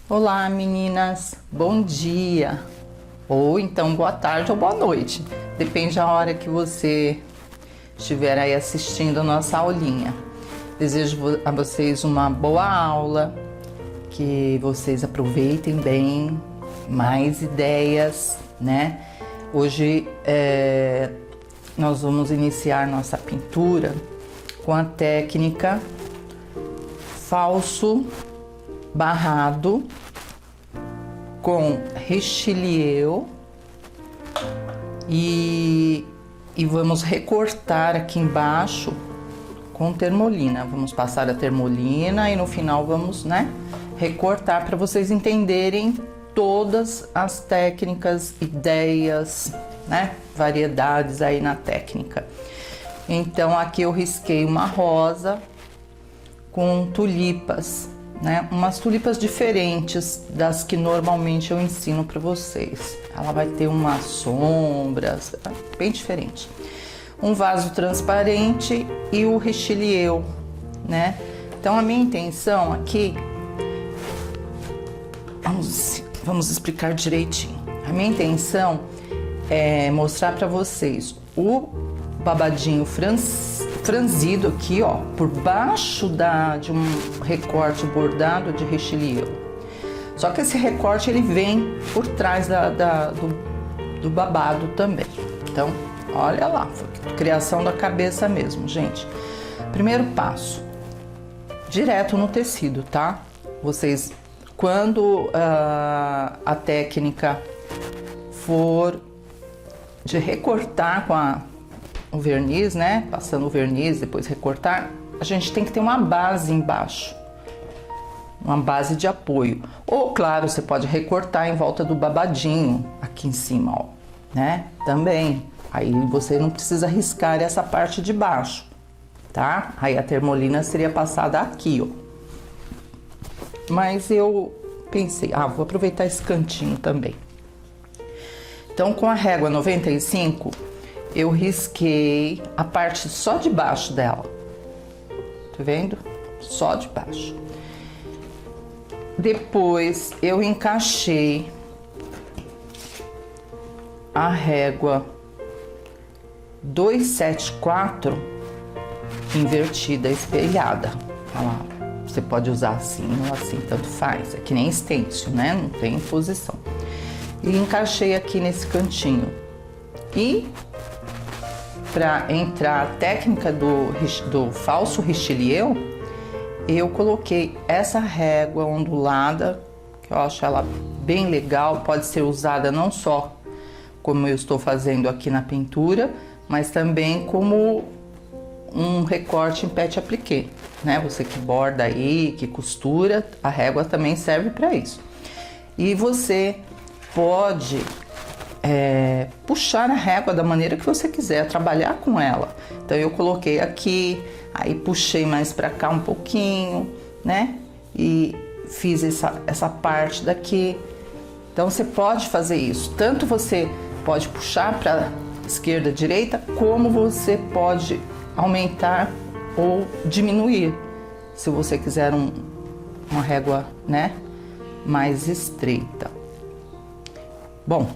Olá, meninas, bom dia, ou então boa tarde ou boa noite, depende da hora que você estiver aí assistindo a nossa aulinha. Desejo a vocês uma boa aula, que vocês aproveitem bem, mais ideias, né? Hoje nós vamos iniciar nossa pintura com a técnica falso barrado com richelieu e vamos recortar aqui embaixo com termolina. Vamos passar a termolina e no final vamos, recortar para vocês entenderem todas as técnicas, ideias, variedades aí na técnica. Então aqui eu risquei uma rosa com tulipas, umas tulipas diferentes das que normalmente eu ensino para vocês. Ela vai ter umas sombras, bem diferente. Um vaso transparente e o richelieu, Então a minha intenção aqui, vamos explicar direitinho. A minha intenção é mostrar para vocês o babadinho franzido aqui, ó, por baixo de um recorte bordado de richelieu. Só que esse recorte ele vem por trás do babado também. Então, olha lá, foi criação da cabeça mesmo, gente. Primeiro passo, direto no tecido, tá? Vocês, quando a técnica for de recortar com o verniz, passando o verniz, depois recortar, a gente tem que ter uma base embaixo, uma base de apoio. Ou, claro, você pode recortar em volta do babadinho aqui em cima, ó, Também. Aí você não precisa riscar essa parte de baixo, tá? Aí a termolina seria passada aqui, ó. Mas eu pensei, vou aproveitar esse cantinho também. Então, com a régua 95, eu risquei a parte só de baixo dela. Tá vendo? Só de baixo. Depois, eu encaixei a régua 274 invertida, espelhada. Olha lá. Você pode usar assim ou assim, tanto faz. É que nem stencil, Não tem posição. E encaixei aqui nesse cantinho. E para entrar a técnica do falso richelieu, eu coloquei essa régua ondulada, que eu acho ela bem legal. Pode ser usada não só como eu estou fazendo aqui na pintura, mas também como um recorte em pet appliqué, Você que borda aí, que costura, a régua também serve para isso. E você pode puxar a régua da maneira que você quiser, trabalhar com ela. Então eu coloquei aqui, aí puxei mais para cá um pouquinho, E fiz essa parte daqui. Então você pode fazer isso. Tanto você pode puxar para esquerda, direita, como você pode aumentar ou diminuir, se você quiser uma régua, mais estreita. Bom,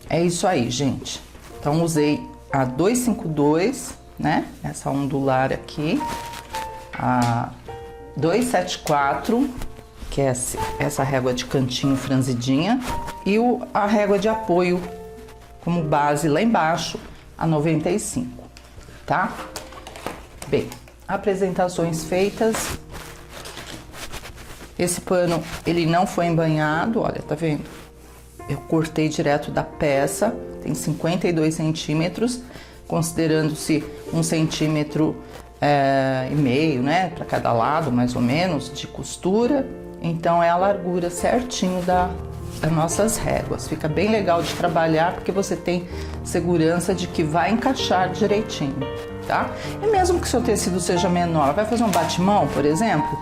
é isso aí, gente. Então, usei a 252, Essa ondular aqui. A 274, que é essa régua de cantinho franzidinha. E a régua de apoio como base lá embaixo, a 95, tá? Bem, apresentações feitas. Esse pano, ele não foi embanhado, olha, tá vendo? Eu cortei direto da peça, tem 52 centímetros, considerando-se 1,5 centímetro e meio, para cada lado, mais ou menos, de costura. Então, é a largura certinho das nossas réguas. Fica bem legal de trabalhar, porque você tem segurança de que vai encaixar direitinho, tá? E mesmo que seu tecido seja menor, vai fazer um batimão, por exemplo,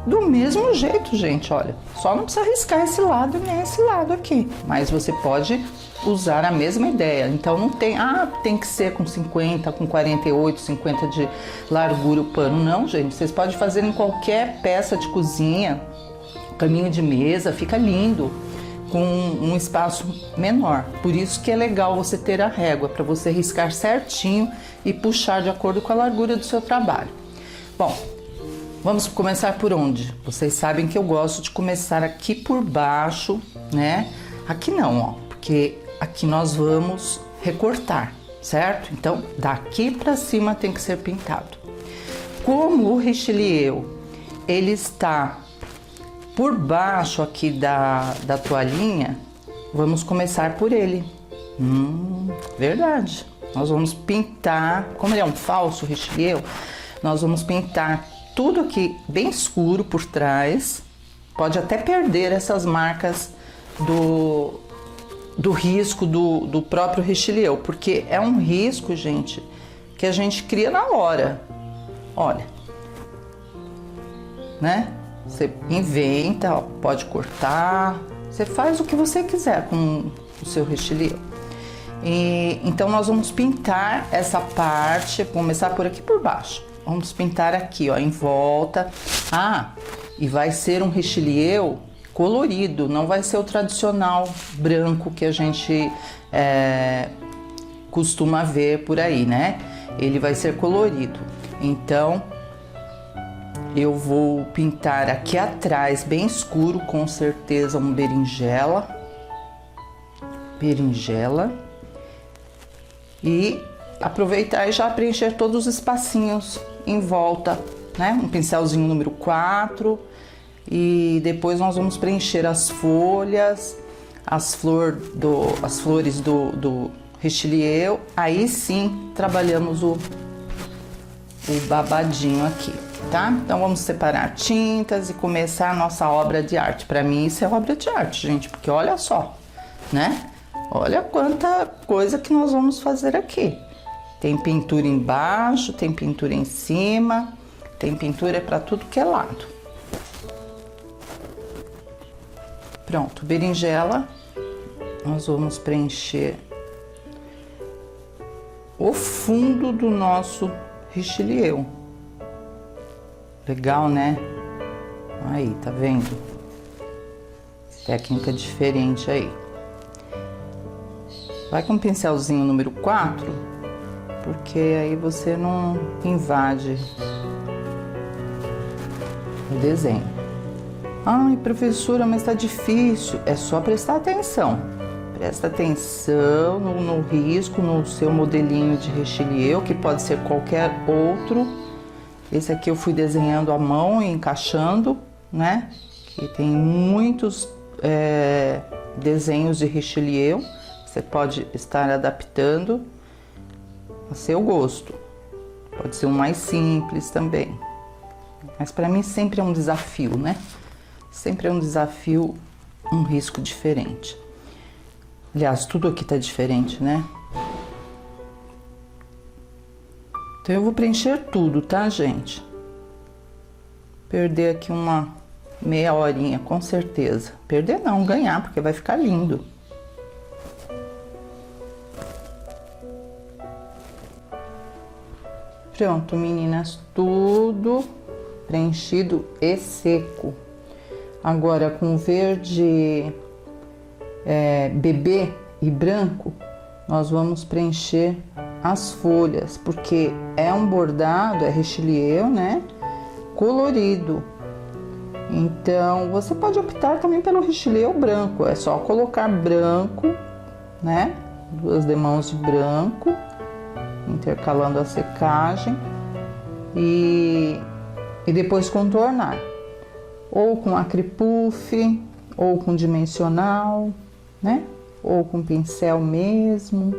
Do mesmo jeito, gente, olha, só não precisa riscar esse lado nem esse lado aqui, mas você pode usar a mesma ideia. Então não tem, tem que ser com 50, com 48, 50 de largura o pano. Não, gente, vocês podem fazer em qualquer peça de cozinha, caminho de mesa fica lindo, com um espaço menor. Por isso que é legal você ter a régua, para você riscar certinho e puxar de acordo com a largura do seu trabalho. Bom, vamos começar por onde? Vocês sabem que eu gosto de começar aqui por baixo, né? Aqui não, ó, porque aqui nós vamos recortar, certo? Então, daqui para cima tem que ser pintado. Como o Richelieu, ele está por baixo aqui da toalhinha, vamos começar por ele. Verdade. Nós vamos pintar, como ele é um falso Richelieu, nós vamos pintar tudo aqui bem escuro por trás. Pode até perder essas marcas do risco do próprio Richelieu, porque é um risco, gente, que a gente cria na hora. Olha, né? Você inventa, ó, pode cortar, você faz o que você quiser com o seu Richelieu. Então nós vamos pintar essa parte, começar por aqui por baixo. Vamos pintar aqui, ó, em volta. E vai ser um Richelieu colorido, não vai ser o tradicional branco que a gente costuma ver por aí, né? Ele vai ser colorido. Então, eu vou pintar aqui atrás, bem escuro, com certeza um berinjela. E aproveitar e já preencher todos os espacinhos em volta, né? Um pincelzinho número 4. E depois nós vamos preencher as folhas, as flores do Richelieu. Aí sim, trabalhamos o babadinho aqui, tá? Então vamos separar tintas e começar a nossa obra de arte. Para mim isso é obra de arte, gente, porque olha só, né? Olha quanta coisa que nós vamos fazer aqui. Tem pintura embaixo, tem pintura em cima, tem pintura para tudo que é lado. Pronto, berinjela, nós vamos preencher o fundo do nosso Richelieu. Legal, né? Aí, tá vendo? Técnica diferente aí. Vai com um pincelzinho número 4, porque aí você não invade o desenho. Ai, professora, mas tá difícil. É só prestar atenção. Presta atenção no risco, no seu modelinho de Richelieu, que pode ser qualquer outro. Esse aqui eu fui desenhando à mão e encaixando, né? Que tem muitos desenhos de Richelieu. Você pode estar adaptando a seu gosto. Pode ser um mais simples também. Mas para mim sempre é um desafio, né? Sempre é um desafio, um risco diferente. Aliás, tudo aqui tá diferente, né? Então eu vou preencher tudo, tá, gente? Perder aqui uma meia horinha, com certeza. Perder não, ganhar, porque vai ficar lindo. Pronto, meninas, tudo preenchido e seco. Agora, com verde bebê e branco, nós vamos preencher as folhas, porque é um bordado, é Richelieu, né? Colorido. Então, você pode optar também pelo Richelieu branco, é só colocar branco, né? 2 demãos de branco, intercalando a secagem e depois contornar. Ou com acripuff, ou com dimensional, né? Ou com pincel mesmo.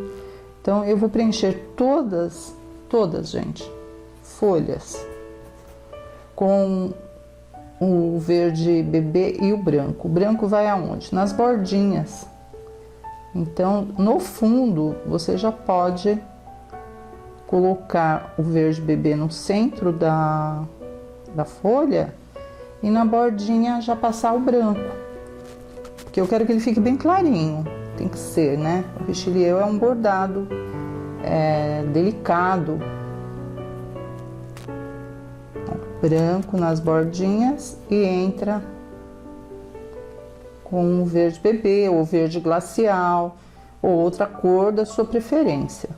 Então, eu vou preencher todas, gente, folhas com o verde bebê e o branco. O branco vai aonde? Nas bordinhas. Então, no fundo, você já pode colocar o verde bebê no centro da folha e na bordinha já passar o branco, porque eu quero que ele fique bem clarinho, tem que ser, né? O Richelieu é um bordado delicado. Branco nas bordinhas e entra com o verde bebê ou verde glacial ou outra cor da sua preferência.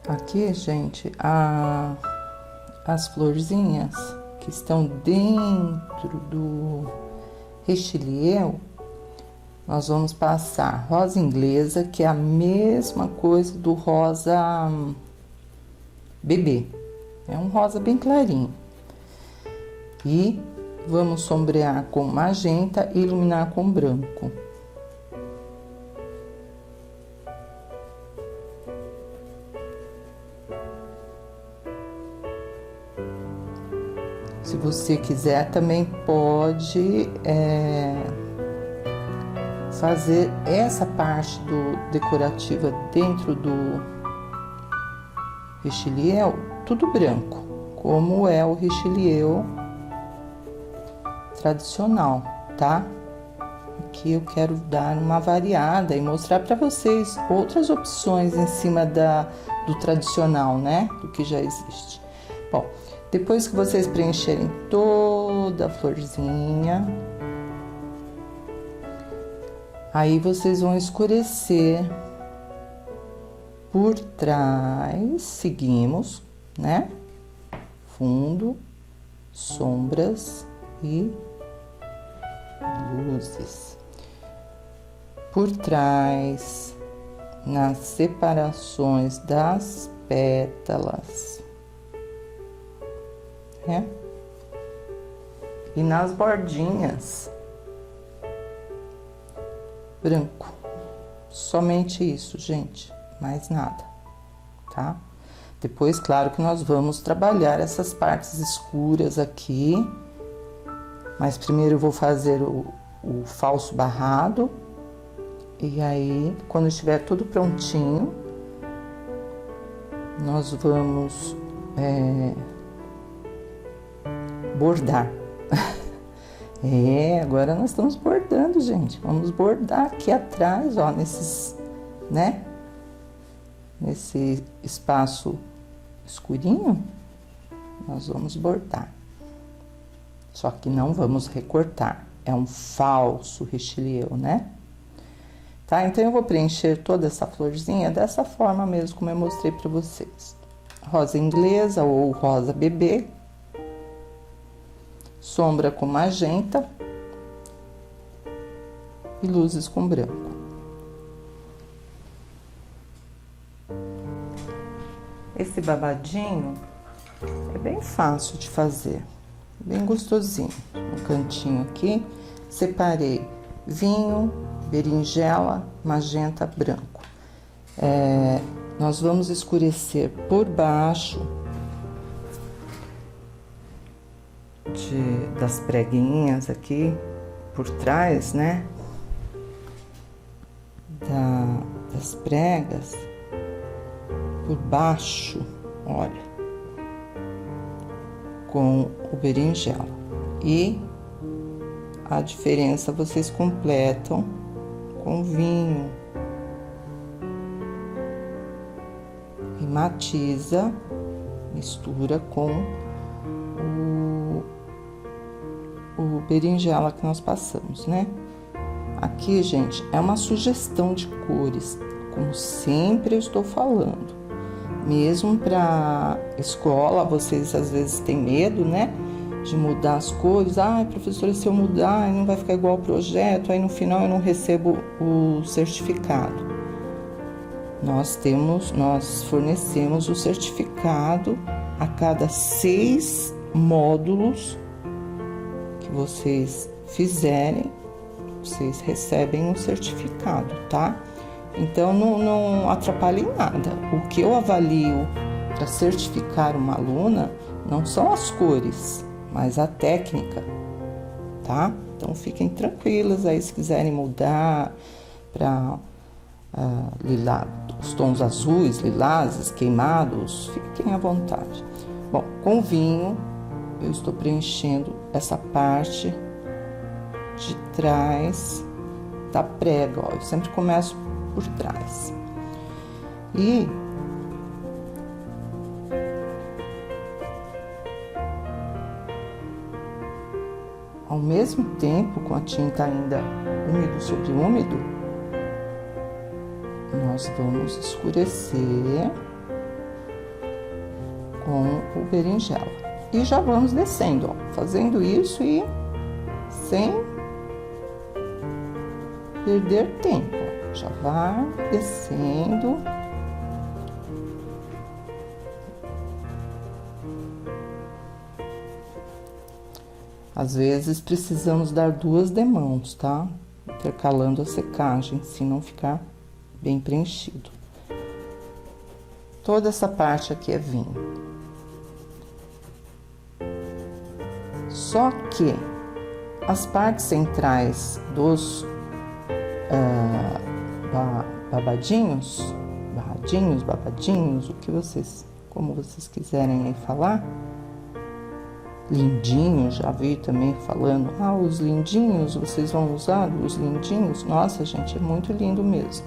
Aqui, gente, as florzinhas que estão dentro do Richelieu, nós vamos passar rosa inglesa, que é a mesma coisa do rosa bebê. É um rosa bem clarinho. E vamos sombrear com magenta e iluminar com branco. Se você quiser, também pode fazer essa parte decorativa dentro do Richelieu, tudo branco, como é o Richelieu tradicional, tá? Aqui eu quero dar uma variada e mostrar para vocês outras opções em cima do tradicional, né? Do que já existe. Bom, depois que vocês preencherem toda a florzinha, aí vocês vão escurecer por trás, seguimos, né? Fundo, sombras e luzes. Por trás, nas separações das pétalas, né? E nas bordinhas, branco. Somente isso, gente, mais nada, tá? Depois, claro que nós vamos trabalhar essas partes escuras aqui, mas primeiro eu vou fazer o falso barrado, e aí, quando estiver tudo prontinho, nós vamos bordar. Agora nós estamos bordando, gente. Vamos bordar aqui atrás, ó, nesses, né? Nesse espaço escurinho, nós vamos bordar. Só que não vamos recortar. É um falso Richelieu, né? Tá? Então, eu vou preencher toda essa florzinha dessa forma mesmo, como eu mostrei pra vocês. Rosa inglesa ou rosa bebê. Sombra com magenta e luzes com branco. Esse babadinho é bem fácil de fazer, bem gostosinho. No cantinho aqui, separei vinho, berinjela, magenta, branco. Nós vamos escurecer por baixo das preguinhas aqui, por trás, né? Das pregas, por baixo, olha, com o berinjela. E a diferença vocês completam com vinho. E matiza, mistura com o berinjela que nós passamos, né? Aqui, gente, é uma sugestão de cores, como sempre eu estou falando. Mesmo para escola, vocês às vezes têm medo, né? De mudar as cores. Ah, professora, se eu mudar, não vai ficar igual ao projeto, aí no final eu não recebo o certificado. Nós fornecemos o certificado a cada 6 módulos que vocês fizerem, vocês recebem um certificado, tá? Então, não atrapalha em nada. O que eu avalio para certificar uma aluna não são as cores, mas a técnica, tá? Então, fiquem tranquilas aí se quiserem mudar para os tons azuis, lilazes, queimados, fiquem à vontade. Bom, com vinho, eu estou preenchendo essa parte de trás da prega, ó. Eu sempre começo por trás. E mesmo tempo, com a tinta ainda úmido sobre úmido, nós vamos escurecer com o berinjela. E já vamos descendo, ó, fazendo isso e sem perder tempo. Ó. Já vai descendo. Às vezes precisamos dar 2 demãos, tá? Intercalando a secagem, se não ficar bem preenchido. Toda essa parte aqui é vinho. Só que as partes centrais dos babadinhos, o que vocês, como vocês quiserem aí falar, lindinho, já vi também falando, os lindinhos, vocês vão usar os lindinhos? Nossa, gente, é muito lindo mesmo.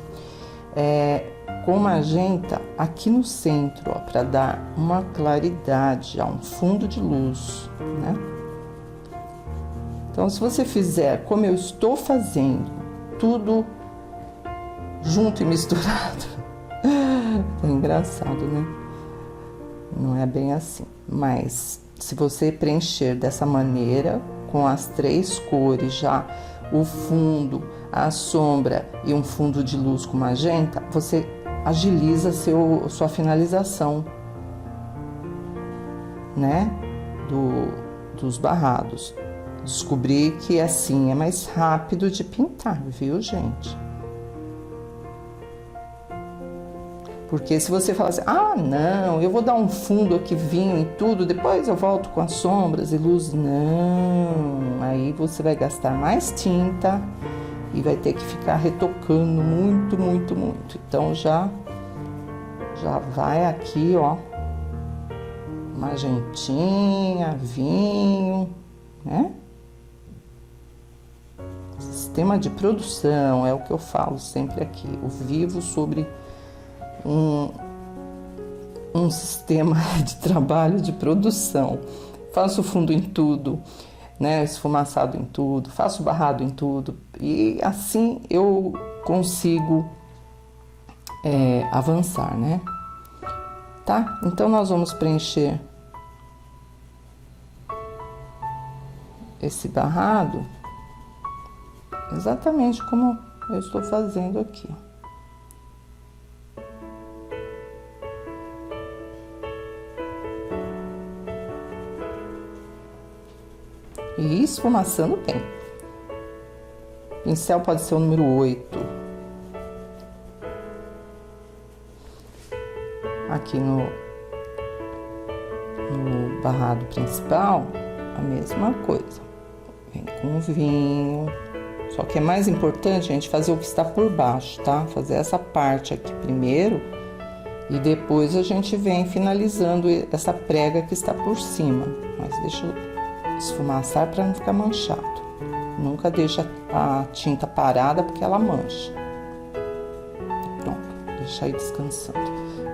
Com magenta aqui no centro, ó, para dar uma claridade, um fundo de luz, né? Então, se você fizer como eu estou fazendo, tudo junto e misturado, é engraçado, né? Não é bem assim, mas se você preencher dessa maneira, com as 3 cores já, o fundo, a sombra e um fundo de luz com magenta, você agiliza sua finalização, né, dos barrados. Descobri que assim é mais rápido de pintar, viu, gente? Porque se você falar assim, não, eu vou dar um fundo aqui, vinho e tudo, depois eu volto com as sombras e luz, não. Aí você vai gastar mais tinta e vai ter que ficar retocando muito, muito, muito. Então, já vai aqui, ó, magentinha, vinho, né? Sistema de produção, é o que eu falo sempre aqui. Eu vivo sobre um sistema de trabalho de produção. Faço fundo em tudo, né? Esfumaçado em tudo, faço barrado em tudo. E assim eu consigo avançar, né? Tá? Então nós vamos preencher esse barrado exatamente como eu estou fazendo aqui. E esfumaçando bem. Pincel pode ser o número 8. Aqui no barrado principal, a mesma coisa. Vem com o vinho. Só que é mais importante, gente, fazer o que está por baixo, tá? Fazer essa parte aqui primeiro e depois a gente vem finalizando essa prega que está por cima. Mas deixa eu esfumaçar para não ficar manchado. Nunca deixa a tinta parada porque ela mancha. Pronto, deixa aí descansando.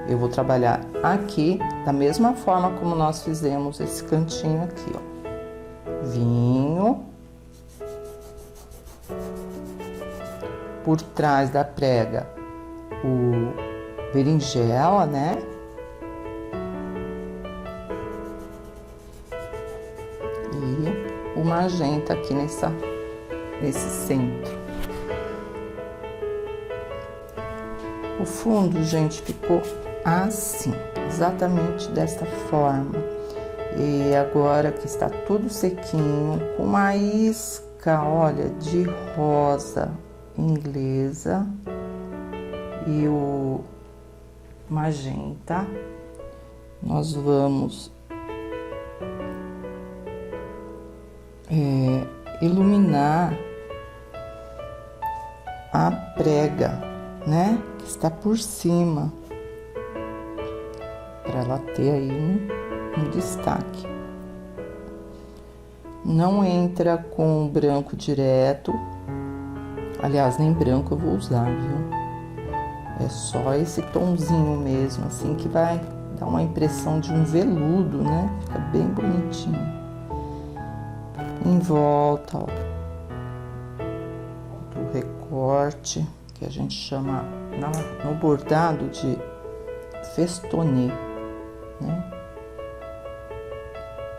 Eu vou trabalhar aqui da mesma forma como nós fizemos esse cantinho aqui, ó. Vinho. Por trás da prega, o berinjela, né? E o magenta aqui nesse centro. O fundo, gente, ficou assim, exatamente desta forma. E agora que está tudo sequinho, com uma isca, olha, de rosa inglesa e o magenta, nós vamos iluminar a prega, né, que está por cima, para ela ter aí um destaque. Não entra com branco direto. Aliás, nem branco eu vou usar, viu? É só esse tomzinho mesmo, assim, que vai dar uma impressão de um veludo, né? Fica bem bonitinho. em volta, ó, do recorte, que a gente chama no bordado de festonê, né?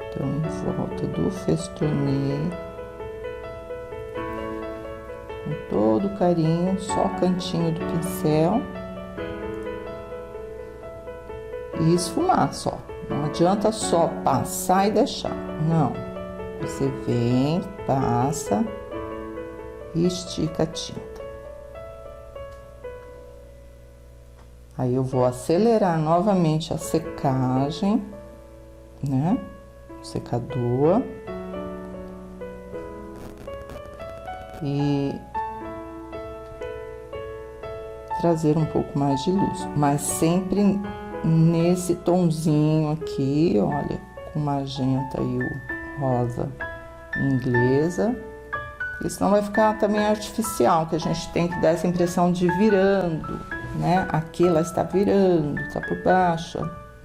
Então, em volta do festonê, com todo carinho, só o cantinho do pincel e esfumar só. Não adianta só passar e deixar, não. Você vem, passa e estica a tinta. Aí eu vou acelerar novamente a secagem, né? Secador. E trazer um pouco mais de luz, mas sempre nesse tomzinho aqui, olha, com magenta e o rosa inglesa, porque senão vai ficar também artificial, que a gente tem que dar essa impressão de virando, né? Aqui ela está virando, tá por baixo,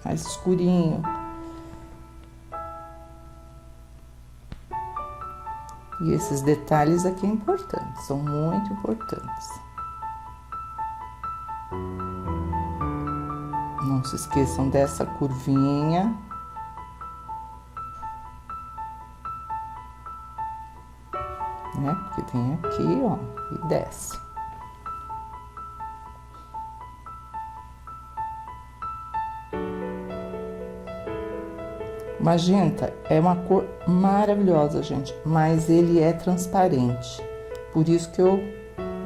mais escurinho. E esses detalhes aqui importantes, são muito importantes. Não se esqueçam dessa curvinha. Né? Porque vem aqui, ó, e desce. Magenta é uma cor maravilhosa, gente, mas ele é transparente. Por isso que eu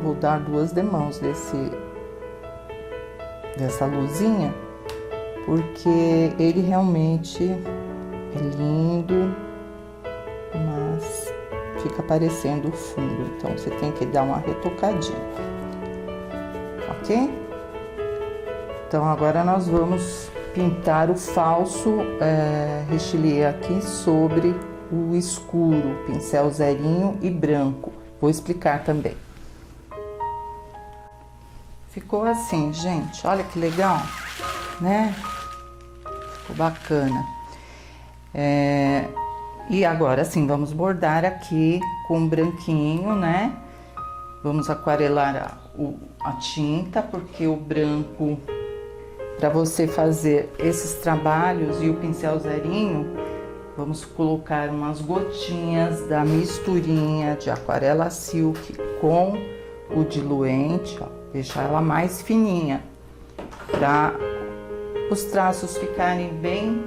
vou dar 2 demãos dessa luzinha, porque ele realmente é lindo, mas fica parecendo o fundo, então você tem que dar uma retocadinha, ok? Então agora nós vamos pintar o falso Richelieu aqui sobre o escuro, pincel zerinho e branco. Vou explicar também. Ficou assim, gente, olha que legal, né? Ficou bacana. E agora sim, vamos bordar aqui com branquinho, né? Vamos aquarelar a tinta, porque o branco, para você fazer esses trabalhos e o pincel zerinho, vamos colocar umas gotinhas da misturinha de aquarela silk com o diluente, ó, deixar ela mais fininha, para os traços ficarem bem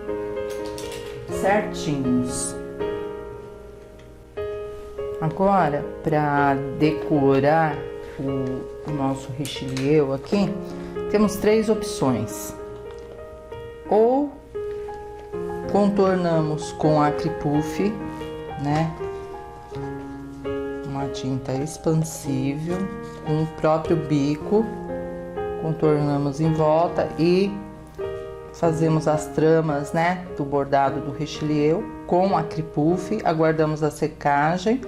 certinhos. Agora, para decorar o nosso Richelieu aqui, temos 3 opções. Ou contornamos com Acripuff, né? Uma tinta expansível, com o próprio bico, contornamos em volta e fazemos as tramas, né, do bordado do Richelieu com Acripuff, aguardamos a secagem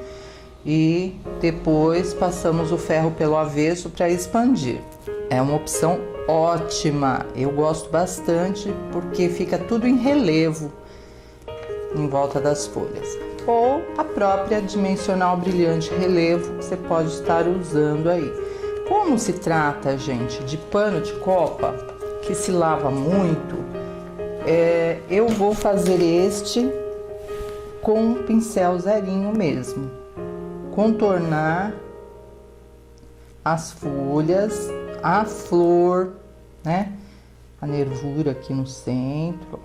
e depois passamos o ferro pelo avesso para expandir. É uma opção ótima, eu gosto bastante porque fica tudo em relevo em volta das folhas. Ou a própria dimensional brilhante relevo que você pode estar usando aí. Como se trata, gente, de pano de copa que se lava muito, eu vou fazer este com pincel zerinho mesmo. Contornar as folhas, a flor, né? A nervura aqui no centro.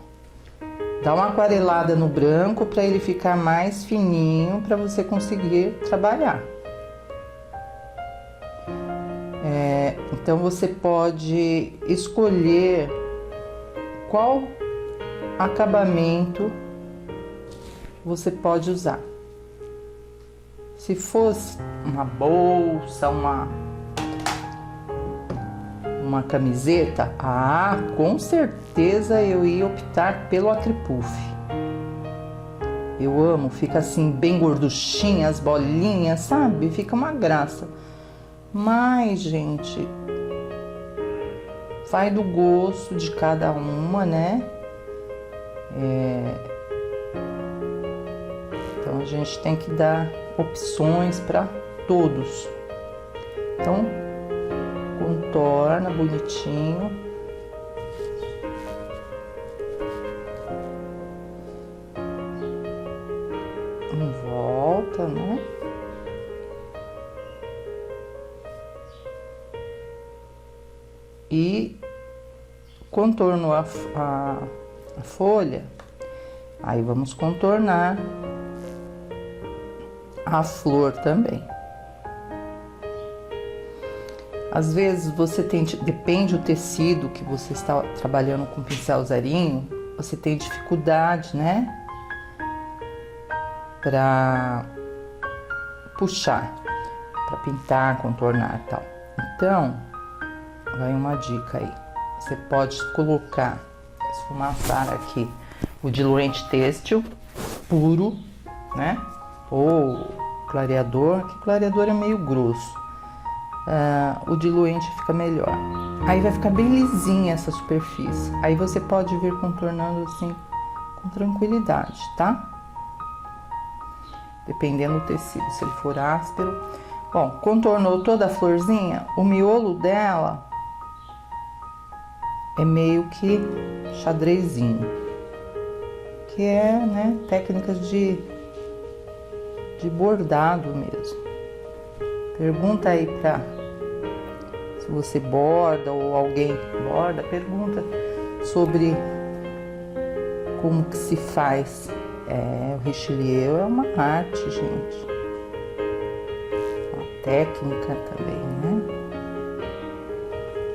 Dá uma aquarelada no branco para ele ficar mais fininho para você conseguir trabalhar. Então você pode escolher qual acabamento você pode usar. Se fosse uma bolsa, uma camiseta, com certeza eu ia optar pelo Acripuff. Eu amo, fica assim bem gorduchinha, as bolinhas, sabe? Fica uma graça. Mas, gente, vai do gosto de cada uma, né? Então a gente tem que dar opções para todos. Então, contorna bonitinho. Em volta, né? E contornou a folha, aí vamos contornar a flor também. Às vezes você tem, depende do tecido que você está trabalhando com pincel zarinho, você tem dificuldade, né? Para puxar, para pintar, contornar e tal. Então, vai uma dica aí. Você pode colocar, esfumaçar aqui o diluente têxtil puro, né? Ou clareador, que clareador é meio grosso. O diluente fica melhor. Aí vai ficar bem lisinha essa superfície. Aí você pode vir contornando assim com tranquilidade, tá? Dependendo do tecido, se ele for áspero. Bom, contornou toda a florzinha, o miolo dela é meio que xadrezinho, que é, né, técnicas de bordado mesmo. Pergunta aí se você borda ou alguém borda, pergunta sobre como que se faz. O Richelieu é uma arte, gente. Uma técnica também, né?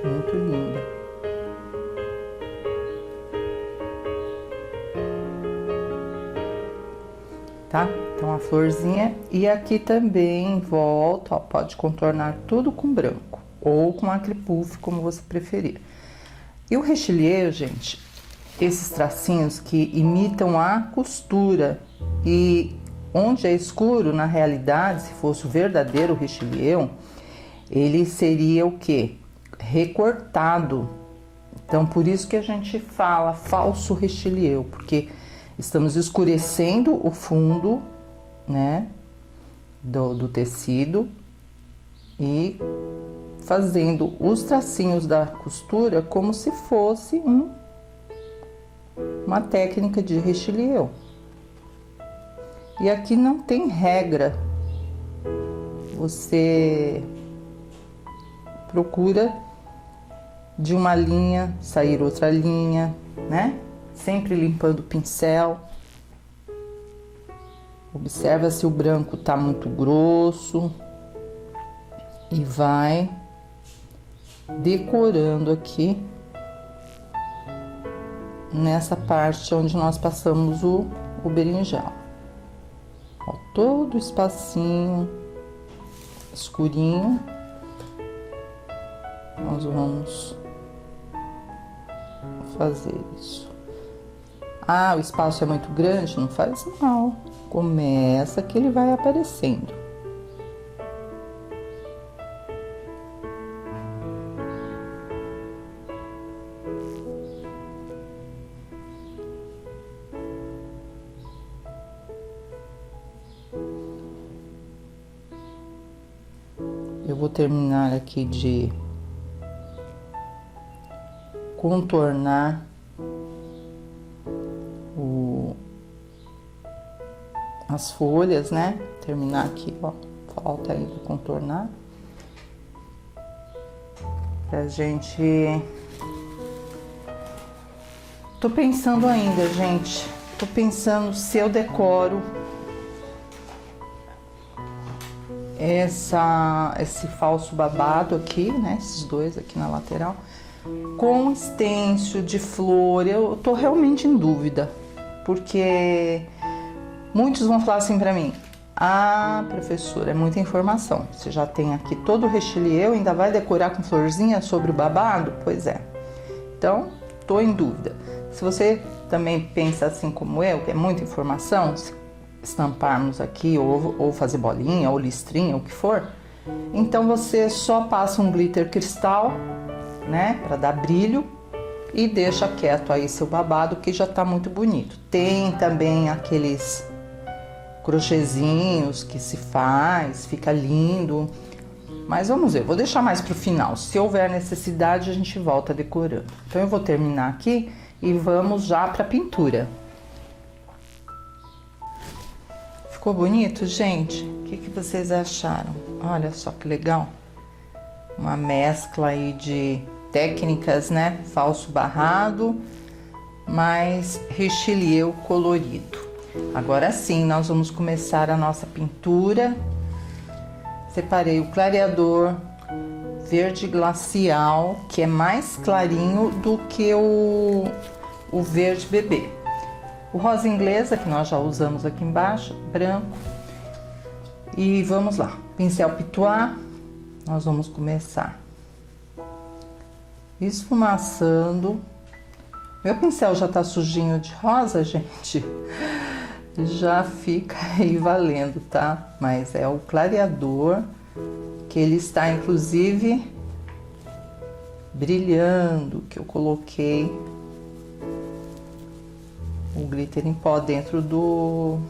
Muito linda. Tá? Então a florzinha, e aqui também em volta, ó, pode contornar tudo com branco ou com acrylic puff, como você preferir. E o Richelieu, gente, esses tracinhos que imitam a costura, e onde é escuro, na realidade, se fosse o verdadeiro Richelieu, ele seria o quê? Recortado. Então por isso que a gente fala falso Richelieu, porque estamos escurecendo o fundo, né, do tecido e fazendo os tracinhos da costura como se fosse uma técnica de Richelieu. E aqui não tem regra. Você procura de uma linha sair outra linha, né? Sempre limpando o pincel. Observa se o branco tá muito grosso e vai decorando aqui nessa parte onde nós passamos o berinjela. Ó, todo o espacinho escurinho, nós vamos fazer isso. O espaço é muito grande? Não faz mal. Começa que ele vai aparecendo. Eu vou terminar aqui de contornar as folhas, né? Terminar aqui, ó. Falta ainda contornar. Pra gente... Tô pensando ainda, gente. Tô pensando se eu decoro esse falso babado aqui, né? Esses dois aqui na lateral, com stencil de flor. Eu tô realmente em dúvida, porque muitos vão falar assim pra mim: professora, é muita informação. Você já tem aqui todo o Richelieu, ainda vai decorar com florzinha sobre o babado? Pois é. Então, tô em dúvida. Se você também pensa assim como eu, que é muita informação, estamparmos aqui, ou fazer bolinha, ou listrinha, o que for, então você só passa um glitter cristal, né, para dar brilho, e deixa quieto aí seu babado, que já tá muito bonito. Tem também aqueles crochêzinhos que se faz, fica lindo. Mas vamos ver, vou deixar mais pro final. Se houver necessidade, a gente volta decorando. Então eu vou terminar aqui e vamos já pra pintura. Ficou bonito, gente? O que vocês acharam? Olha só que legal. Uma mescla aí de técnicas, né? Falso barrado, mais richelieu colorido. Agora sim, nós vamos começar a nossa pintura. Separei o clareador verde glacial, que é mais clarinho do que o verde bebê. O rosa inglesa, que nós já usamos aqui embaixo, branco. E vamos lá, pincel pituá, nós vamos começar esfumaçando. Meu pincel já tá sujinho de rosa, gente. Já fica aí valendo, tá? Mas é o clareador, que ele está inclusive brilhando, que eu coloquei o glitter em pó dentro do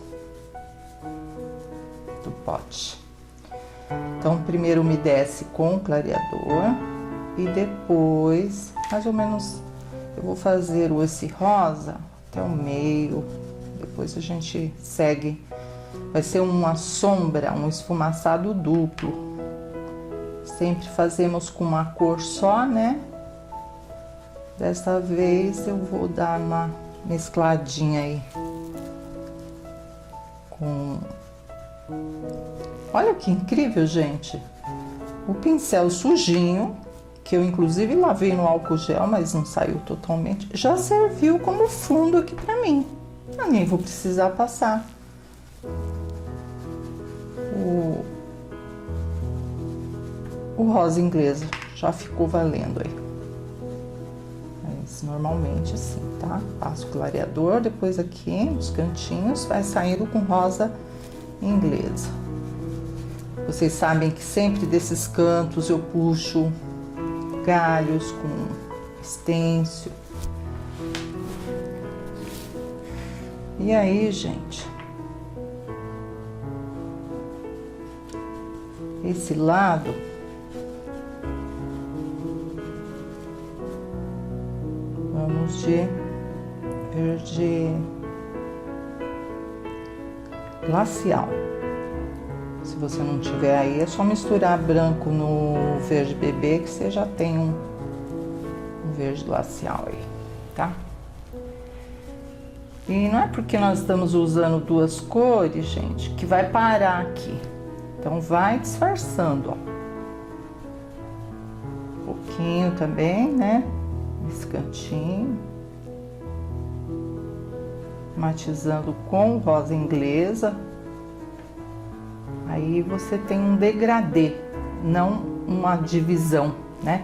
pote. Então, primeiro umedece com o clareador e depois, mais ou menos, eu vou fazer esse rosa até o meio. Depois a gente segue. Vai ser uma sombra, um esfumaçado duplo. Sempre fazemos com uma cor só, né? Dessa vez eu vou dar uma mescladinha aí com... Olha que incrível, gente! O pincel sujinho, que eu inclusive lavei no álcool gel, mas não saiu totalmente, já serviu como fundo aqui pra mim. Eu nem vou precisar passar o rosa inglesa, já ficou valendo aí. Mas normalmente assim, tá? Passo o clareador, depois aqui nos cantinhos vai saindo com rosa inglesa. Vocês sabem que sempre desses cantos eu puxo galhos com estêncil. E aí, gente, esse lado vamos de verde glacial. Se você não tiver aí, é só misturar branco no verde bebê que você já tem um verde glacial aí, tá? E não é porque nós estamos usando duas cores, gente, que vai parar aqui. Então vai disfarçando, ó. Um pouquinho também, né? Esse cantinho. Matizando com rosa inglesa. Aí você tem um degradê, não uma divisão, né?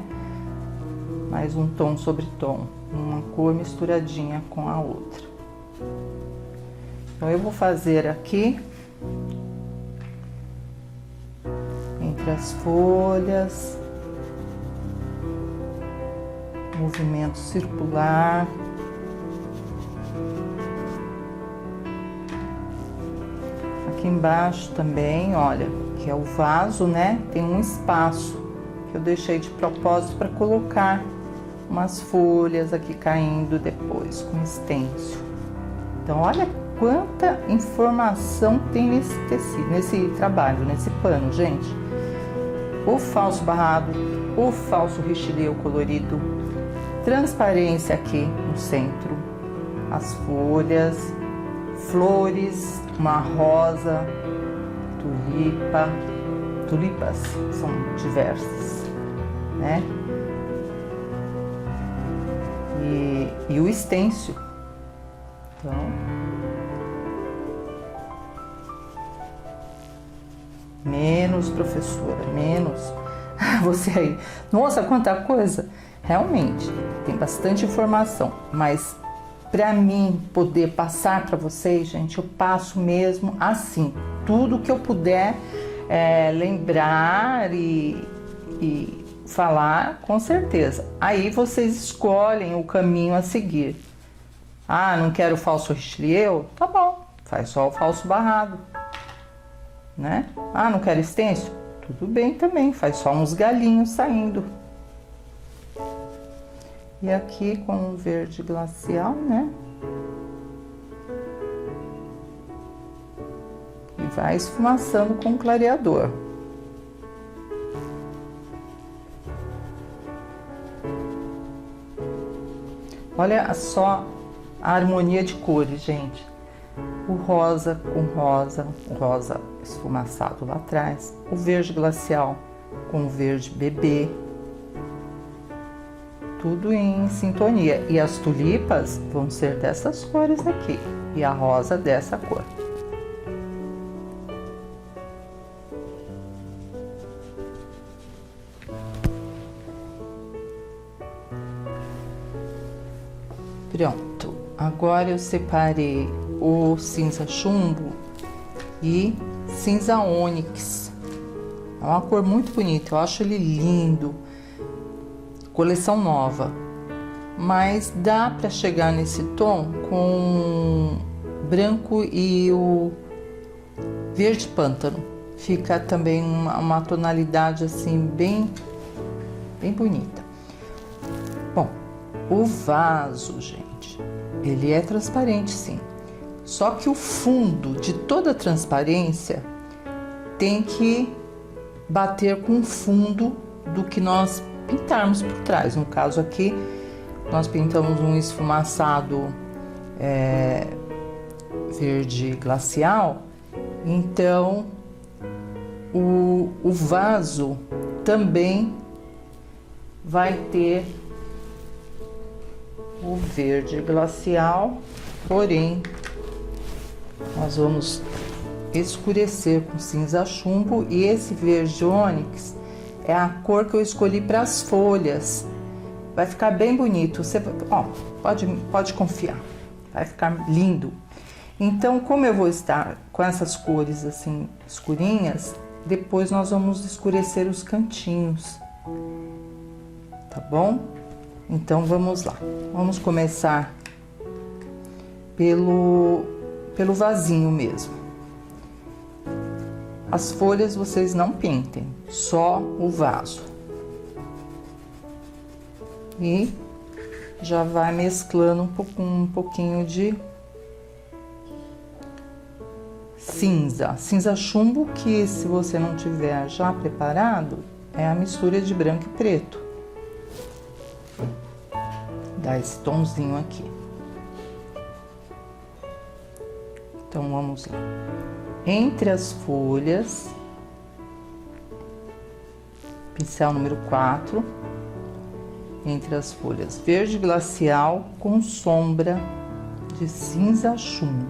Mais um tom sobre tom, uma cor misturadinha com a outra. Então eu vou fazer aqui entre as folhas, movimento circular. Aqui embaixo também, olha, que é o vaso, né? Tem um espaço que eu deixei de propósito para colocar umas folhas aqui caindo depois com estêncil. Então, olha quanta informação tem nesse tecido, nesse trabalho, nesse pano, gente. O falso barrado, o falso richelieu colorido, transparência aqui no centro, as folhas, flores, uma rosa, tulipas são diversas, né? E o estêncil. Então, menos, professora, menos. Você aí, nossa, quanta coisa! Realmente, tem bastante informação, mas para mim poder passar para vocês, gente, eu passo mesmo assim, tudo que eu puder lembrar e falar, com certeza. Aí vocês escolhem o caminho a seguir. Ah, não quero falso richelieu? Tá bom, faz só o falso barrado. né? Ah, não quero extenso? Tudo bem também, faz só uns galinhos saindo. E aqui com o verde glacial, né? E vai esfumaçando com o clareador. Olha só a harmonia de cores, gente. O rosa com rosa, o rosa esfumaçado lá atrás, o verde glacial com o verde bebê, tudo em sintonia. E as tulipas vão ser dessas cores aqui, e a rosa dessa cor. Pronto, agora eu separei o cinza chumbo e cinza ônix. É uma cor muito bonita, eu acho ele lindo. Coleção nova. Mas dá para chegar nesse tom com branco e o verde pântano. Fica também uma tonalidade assim bem bonita. Bom, o vaso, gente, ele é transparente sim. Só que o fundo de toda transparência tem que bater com o fundo do que nós pintarmos por trás. No caso aqui, nós pintamos um esfumaçado verde glacial, então o vaso também vai ter o verde glacial, porém nós vamos escurecer com cinza chumbo, e esse verde ônix é a cor que eu escolhi para as folhas. Vai ficar bem bonito. Você, ó, pode confiar. Vai ficar lindo. Então, como eu vou estar com essas cores assim escurinhas, depois nós vamos escurecer os cantinhos. Tá bom? Então vamos lá. Vamos começar pelo vasinho mesmo. As folhas vocês não pintem, só o vaso. E já vai mesclando um pouquinho de cinza chumbo, que se você não tiver já preparado, é a mistura de branco e preto. Dá esse tomzinho aqui. Então vamos lá. Entre as folhas, pincel número 4, entre as folhas, verde glacial com sombra de cinza chumbo,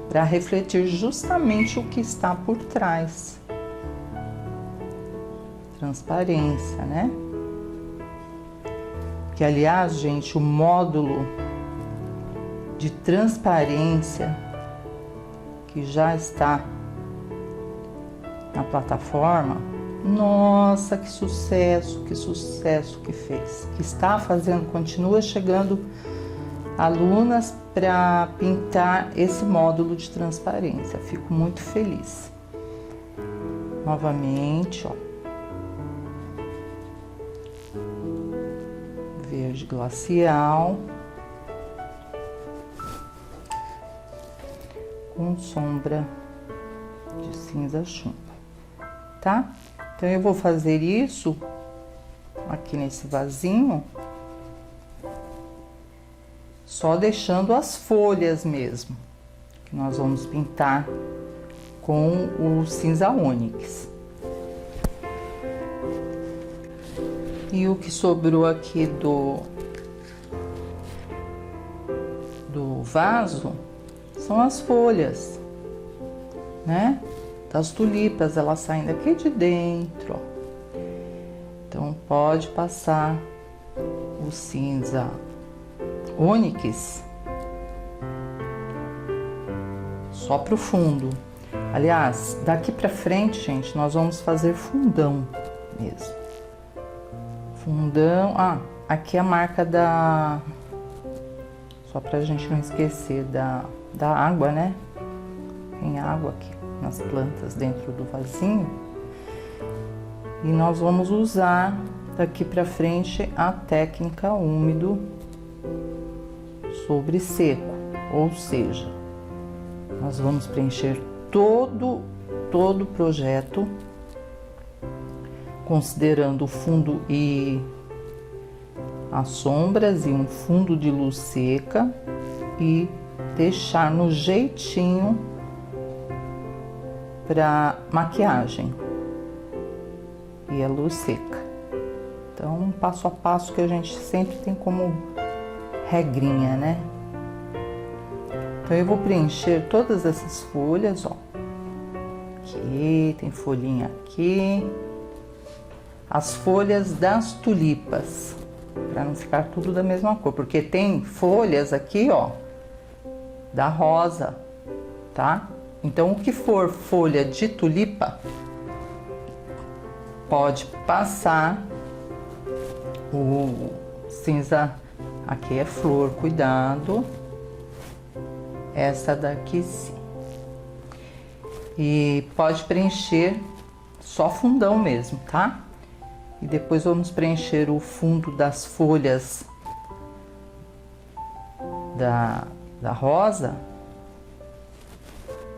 para refletir justamente o que está por trás. Transparência, né? Que, aliás, gente, o módulo de transparência que já está na plataforma, nossa, que sucesso que fez, que está fazendo, continua chegando alunas para pintar esse módulo de transparência. Fico muito feliz. Novamente, ó, verde glacial com sombra de cinza chumbo, tá? Então eu vou fazer isso aqui nesse vasinho, só deixando as folhas mesmo, que nós vamos pintar com o cinza ônix. E o que sobrou aqui do vaso são as folhas, né? Das tulipas, elas saem daqui de dentro, ó. Então pode passar o cinza ônix só pro fundo. Aliás, daqui pra frente, gente, nós vamos fazer fundão mesmo. Fundão, aqui é a marca da... Só pra gente não esquecer da água, né? Tem água aqui. nas plantas dentro do vasinho. E nós vamos usar daqui para frente a técnica úmido sobre seco, ou seja, nós vamos preencher todo o projeto, considerando o fundo e as sombras e um fundo de luz seca, e deixar no jeitinho para maquiagem e a luz seca. Então, passo a passo que a gente sempre tem como regrinha, né? Então, eu vou preencher todas essas folhas, ó. Aqui, tem folhinha aqui. As folhas das tulipas, para não ficar tudo da mesma cor, porque tem folhas aqui, ó, da rosa, tá? Então, o que for folha de tulipa, pode passar o cinza. Aqui é flor, cuidado. Essa daqui sim. E pode preencher só fundão mesmo, tá? E depois vamos preencher o fundo das folhas da rosa.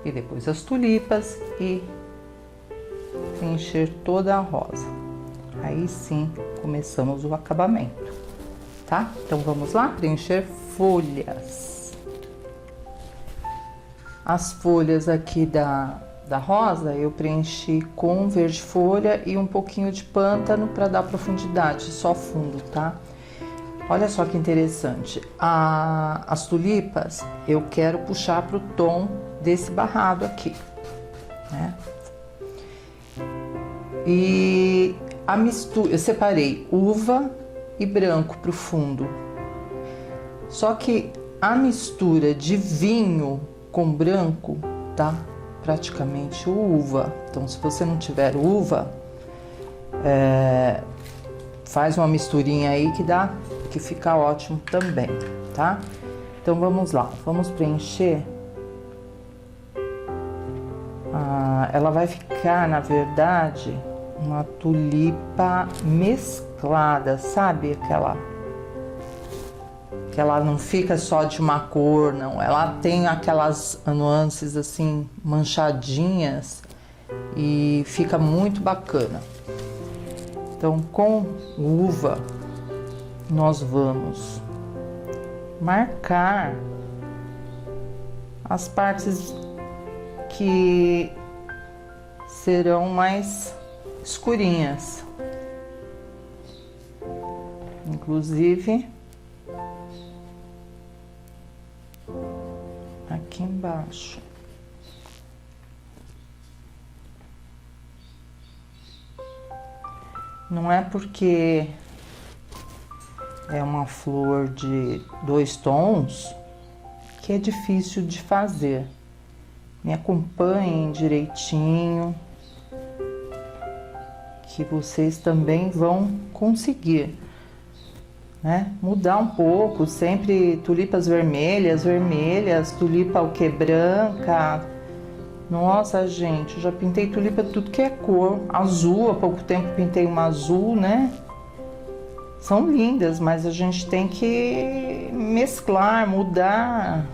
E depois as tulipas e preencher toda a rosa. Aí sim, começamos o acabamento, tá? Então vamos lá, preencher folhas. As folhas aqui da rosa eu preenchi com verde folha e um pouquinho de pântano para dar profundidade, só fundo, tá? Olha só que interessante, as tulipas eu quero puxar para o tom desse barrado aqui, né? E a mistura, eu separei uva e branco para o fundo. Só que a mistura de vinho com branco tá praticamente uva. Então, se você não tiver uva, faz uma misturinha aí que fica ótimo também, tá? Então vamos lá, vamos preencher. Ela vai ficar, na verdade, uma tulipa mesclada, sabe? Que ela não fica só de uma cor, não. Ela tem aquelas nuances assim, manchadinhas, e fica muito bacana. Então, com uva, nós vamos marcar as partes que serão mais escurinhas. Inclusive aqui embaixo. Não é porque é uma flor de 2 tons que é difícil de fazer. Me acompanhem direitinho, que vocês também vão conseguir, né? Mudar um pouco, sempre tulipas vermelhas, tulipa o que branca. Nossa, gente, eu já pintei tulipa tudo que é cor. Azul, há pouco tempo pintei uma azul, né? São lindas, mas a gente tem que mesclar, mudar.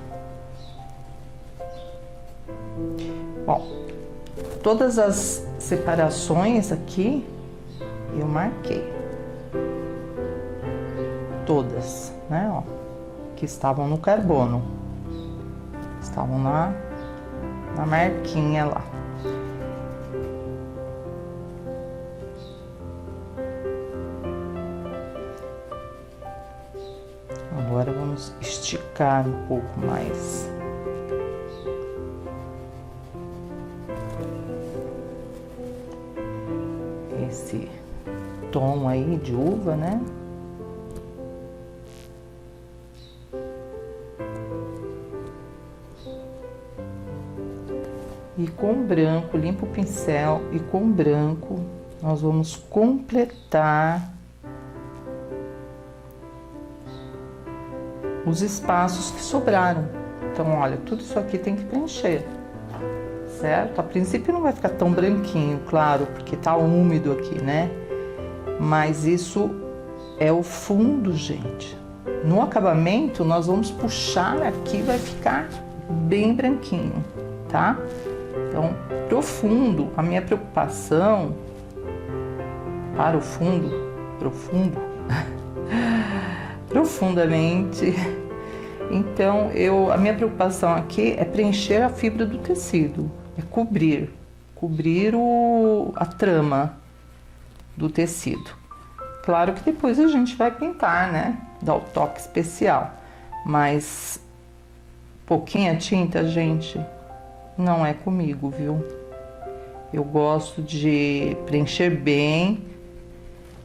Bom, todas as separações aqui eu marquei. Todas, né? Ó, que estavam no carbono. Estavam na marquinha lá. Agora vamos esticar um pouco mais. Esse tom aí de uva, né? E com branco, limpa o pincel e com branco nós vamos completar os espaços que sobraram. Então, olha, tudo isso aqui tem que preencher, certo? A princípio não vai ficar tão branquinho, claro, porque tá úmido aqui, né? Mas isso é o fundo, gente. No acabamento, nós vamos puxar aqui, vai ficar bem branquinho, tá? Então, pro fundo, a minha preocupação para o fundo, profundo, profundamente. Então, a minha preocupação aqui é preencher a fibra do tecido, é cobrir a trama do tecido. Claro que depois a gente vai pintar, né? Dar o toque especial, mas pouquinha tinta, gente, não é comigo, viu? Eu gosto de preencher bem,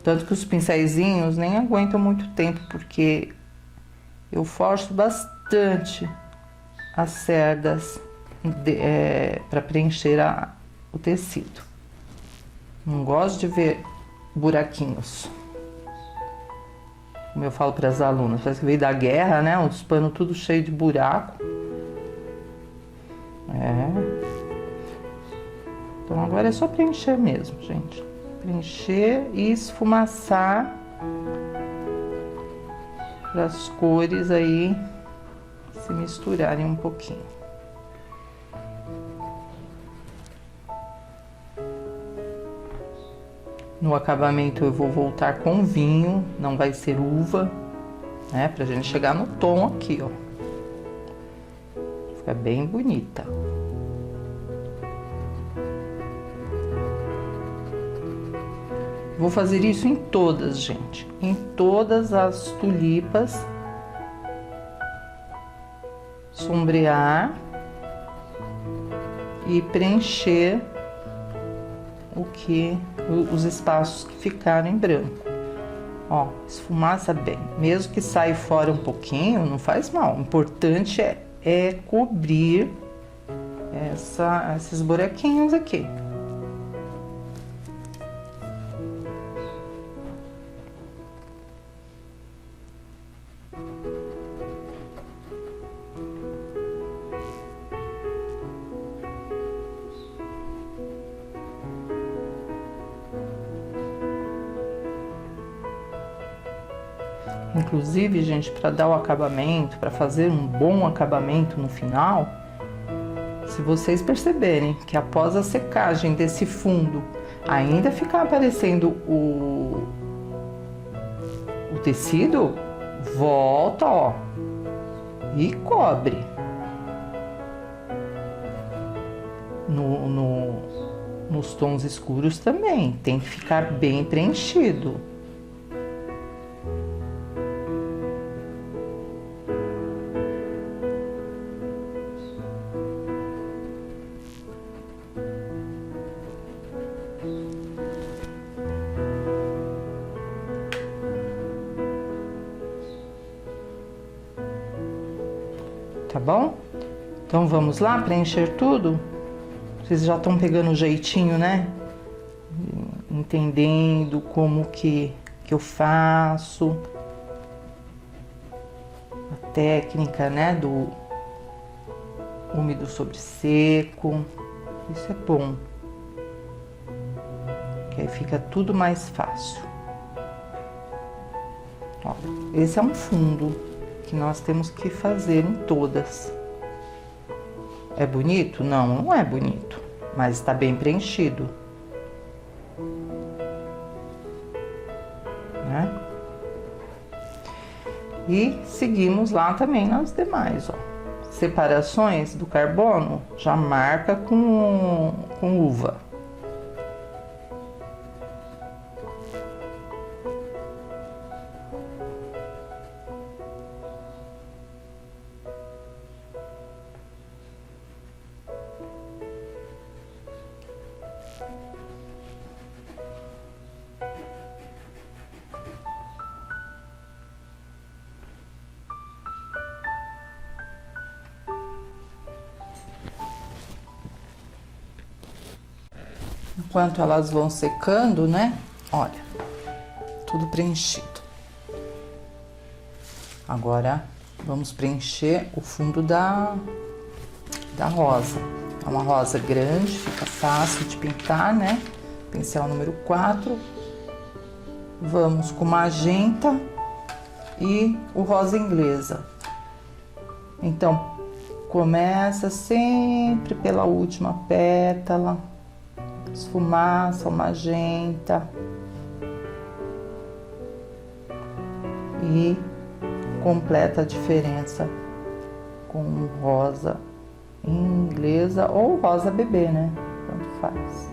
tanto que os pincéizinhos nem aguentam muito tempo, porque eu forço bastante as cerdas para preencher o tecido. Não gosto de ver buraquinhos. Como eu falo para as alunas, parece que veio da guerra, né? Os panos tudo cheio de buraco. Então agora é só preencher mesmo, gente. Preencher e esfumaçar para as cores aí se misturarem um pouquinho. No acabamento eu vou voltar com vinho, não vai ser uva, né? Pra gente chegar no tom aqui, ó. Fica bem bonita. Vou fazer isso em todas, gente. Em todas as tulipas. Sombrear e preencher os espaços que ficaram em branco. Ó, esfumaça bem. Mesmo que saia fora um pouquinho, não faz mal. O importante é cobrir esses buraquinhos aqui. Inclusive, gente, para dar o acabamento, para fazer um bom acabamento no final, se vocês perceberem que após a secagem desse fundo ainda ficar aparecendo o tecido, volta, ó, e cobre. Nos tons escuros também, tem que ficar bem preenchido. Tá bom? Então vamos lá preencher tudo? Vocês já estão pegando o jeitinho, né? Entendendo como que eu faço. A técnica, né? Do úmido sobre seco. Isso é bom. Que aí fica tudo mais fácil. Ó, esse é um fundo que nós temos que fazer em todas. É bonito? Não, não é bonito, mas está bem preenchido, né? E seguimos lá também nas demais, ó. Separações do carbono, já marca com uva. Enquanto elas vão secando, né? Olha, tudo preenchido. Agora, vamos preencher o fundo da rosa. É uma rosa grande, fica fácil de pintar, né? Pincel número 4. Vamos com magenta e o rosa inglesa. Então, começa sempre pela última pétala, esfumaça o magenta e completa a diferença com o rosa inglesa ou rosa bebê, né? Tanto faz.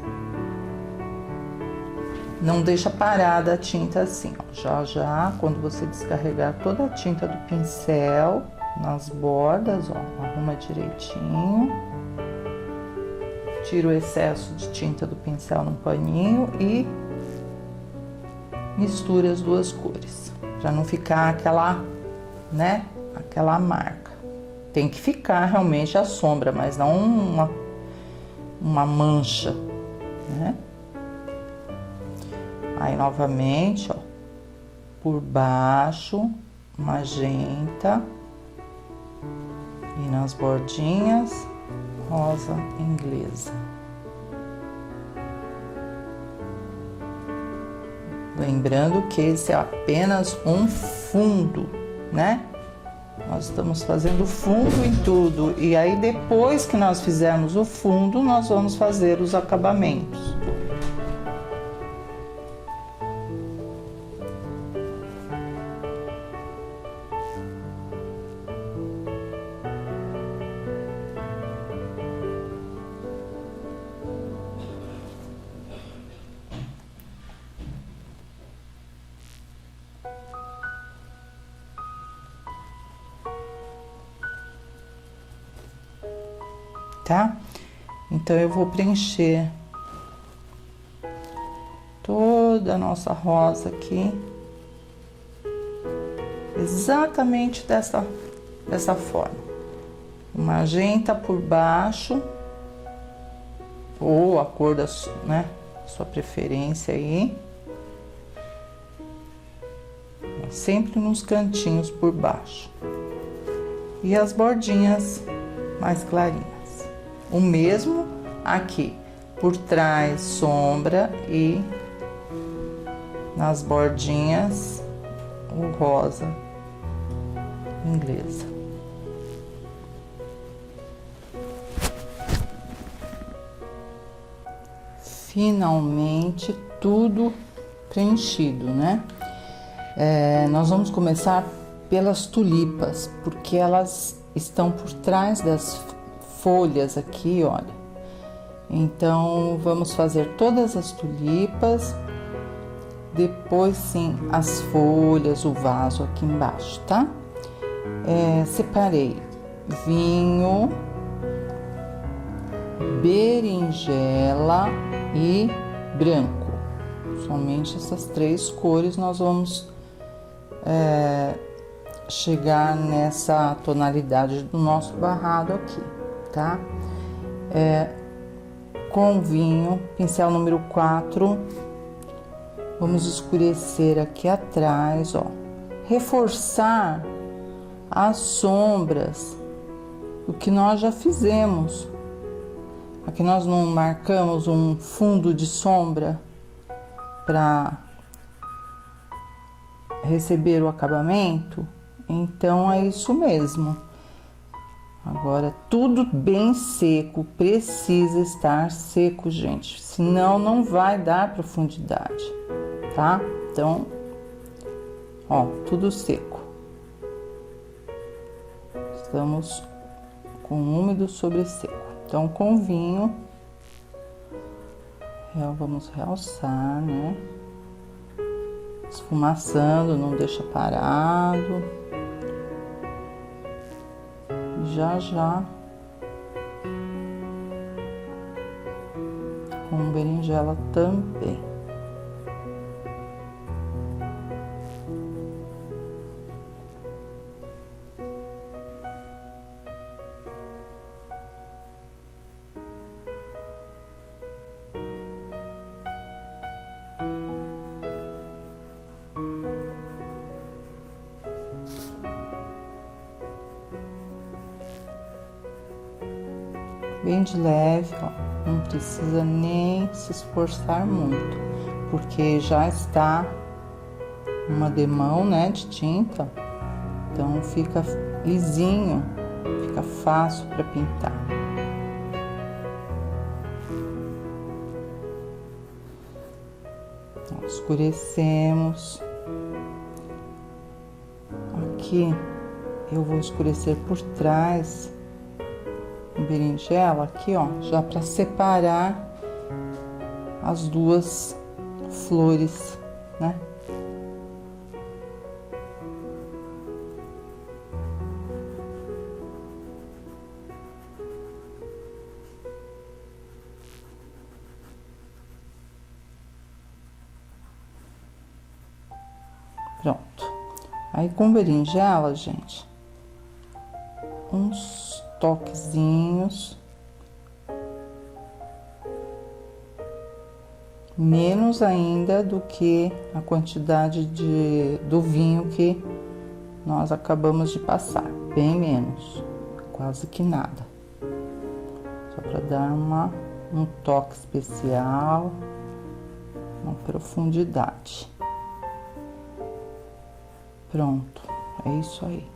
Não deixa parada a tinta assim, ó. Já, quando você descarregar toda a tinta do pincel nas bordas, ó, arruma direitinho. Tira o excesso de tinta do pincel num paninho e mistura as duas cores, para não ficar aquela, né, aquela marca. Tem que ficar realmente a sombra, mas não uma mancha, né? Aí, novamente, ó, por baixo, magenta, e nas bordinhas, rosa inglesa. Lembrando que esse é apenas um fundo, né? Nós estamos fazendo fundo em tudo, e aí depois que nós fizermos o fundo, nós vamos fazer os acabamentos. Tá? Então, eu vou preencher toda a nossa rosa aqui, exatamente dessa forma. O magenta por baixo, ou a cor da, né, sua preferência aí. Sempre nos cantinhos por baixo. E as bordinhas mais clarinhas. O mesmo aqui, por trás, sombra, e nas bordinhas, o rosa inglesa. Finalmente, tudo preenchido, né? Nós vamos começar pelas tulipas, porque elas estão por trás das folhas aqui, olha. Então, vamos fazer todas as tulipas, depois sim as folhas, o vaso aqui embaixo, tá? Separei vinho, berinjela e branco. Somente essas 3 cores nós vamos chegar nessa tonalidade do nosso barrado aqui, tá? Com vinho, pincel número 4, vamos escurecer aqui atrás, ó. Reforçar as sombras do que nós já fizemos. Aqui nós não marcamos um fundo de sombra para receber o acabamento, então é isso mesmo. Agora, tudo bem seco, precisa estar seco, gente, senão não vai dar profundidade, tá? Então, ó, tudo seco. Estamos com úmido sobre seco. Então, com vinho, vamos realçar, né? Esfumaçando, não deixa parado. Já com berinjela também. bem de leve, ó. Não precisa nem se esforçar muito, porque já está uma demão, né, de tinta, então fica lisinho, fica fácil para pintar. Escurecemos. Aqui eu vou escurecer por trás a berinjela, aqui ó, já para separar as duas flores, né? Pronto. Aí com berinjela, gente, uns toquezinhos, menos ainda do que a quantidade do vinho que nós acabamos de passar, bem menos, quase que nada. Só para dar um toque especial, uma profundidade. Pronto, é isso aí.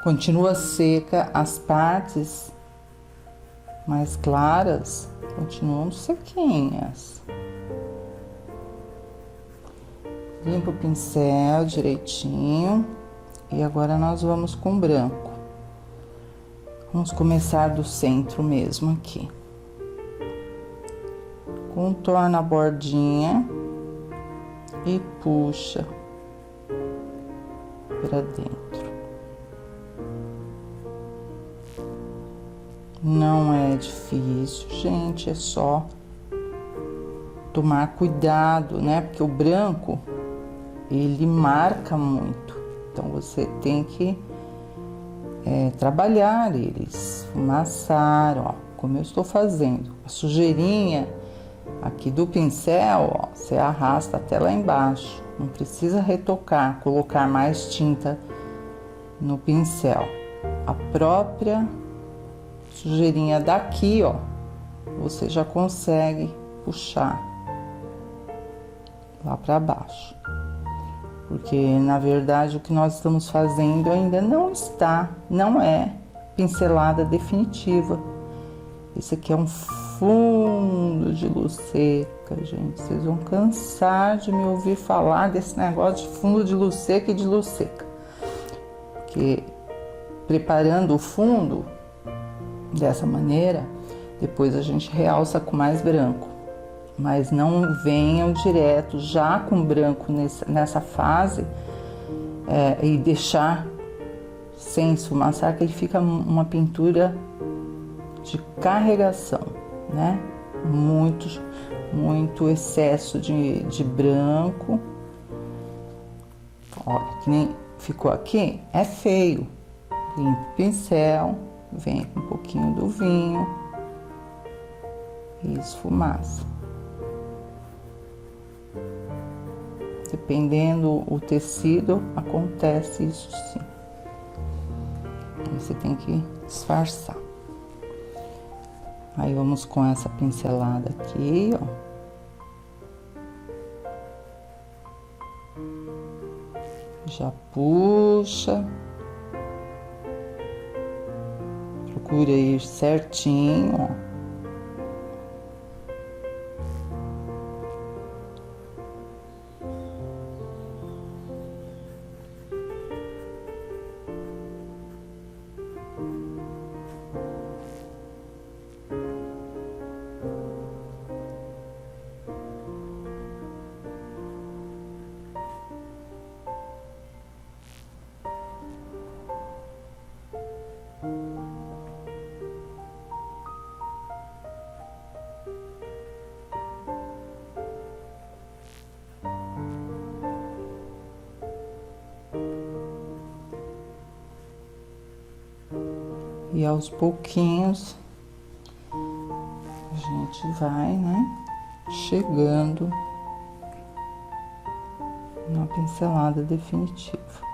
Continua seca, as partes mais claras continuam sequinhas. Limpa o pincel direitinho e agora nós vamos com branco. Vamos começar do centro mesmo aqui. Contorna a bordinha e puxa para dentro. Não é difícil, gente, é só tomar cuidado, né? Porque o branco, ele marca muito, então você tem que trabalhar eles, esfumaçar, ó, como eu estou fazendo. A sujeirinha aqui do pincel, ó, você arrasta até lá embaixo. Não precisa retocar, colocar mais tinta no pincel. A própria sujeirinha daqui, ó, você já consegue puxar lá para baixo. Porque, na verdade, o que nós estamos fazendo ainda não é pincelada definitiva. Esse aqui é um fundo de luz seca, gente. Vocês vão cansar de me ouvir falar desse negócio de fundo de luz seca e de luz seca. Porque preparando o fundo dessa maneira, depois a gente realça com mais branco. Mas não venham direto já com branco nessa fase e deixar sem esfumaçar, que aí fica uma pintura de carregação, né? Muito excesso de branco. Olha, que nem ficou aqui, é feio. Limpa o pincel, vem com um pouquinho do vinho e esfumaça. Dependendo o tecido, acontece isso sim. Você tem que disfarçar. Aí vamos com essa pincelada aqui, ó. Já puxa. Procura ir certinho, ó. E aos pouquinhos a gente vai, né, chegando na pincelada definitiva.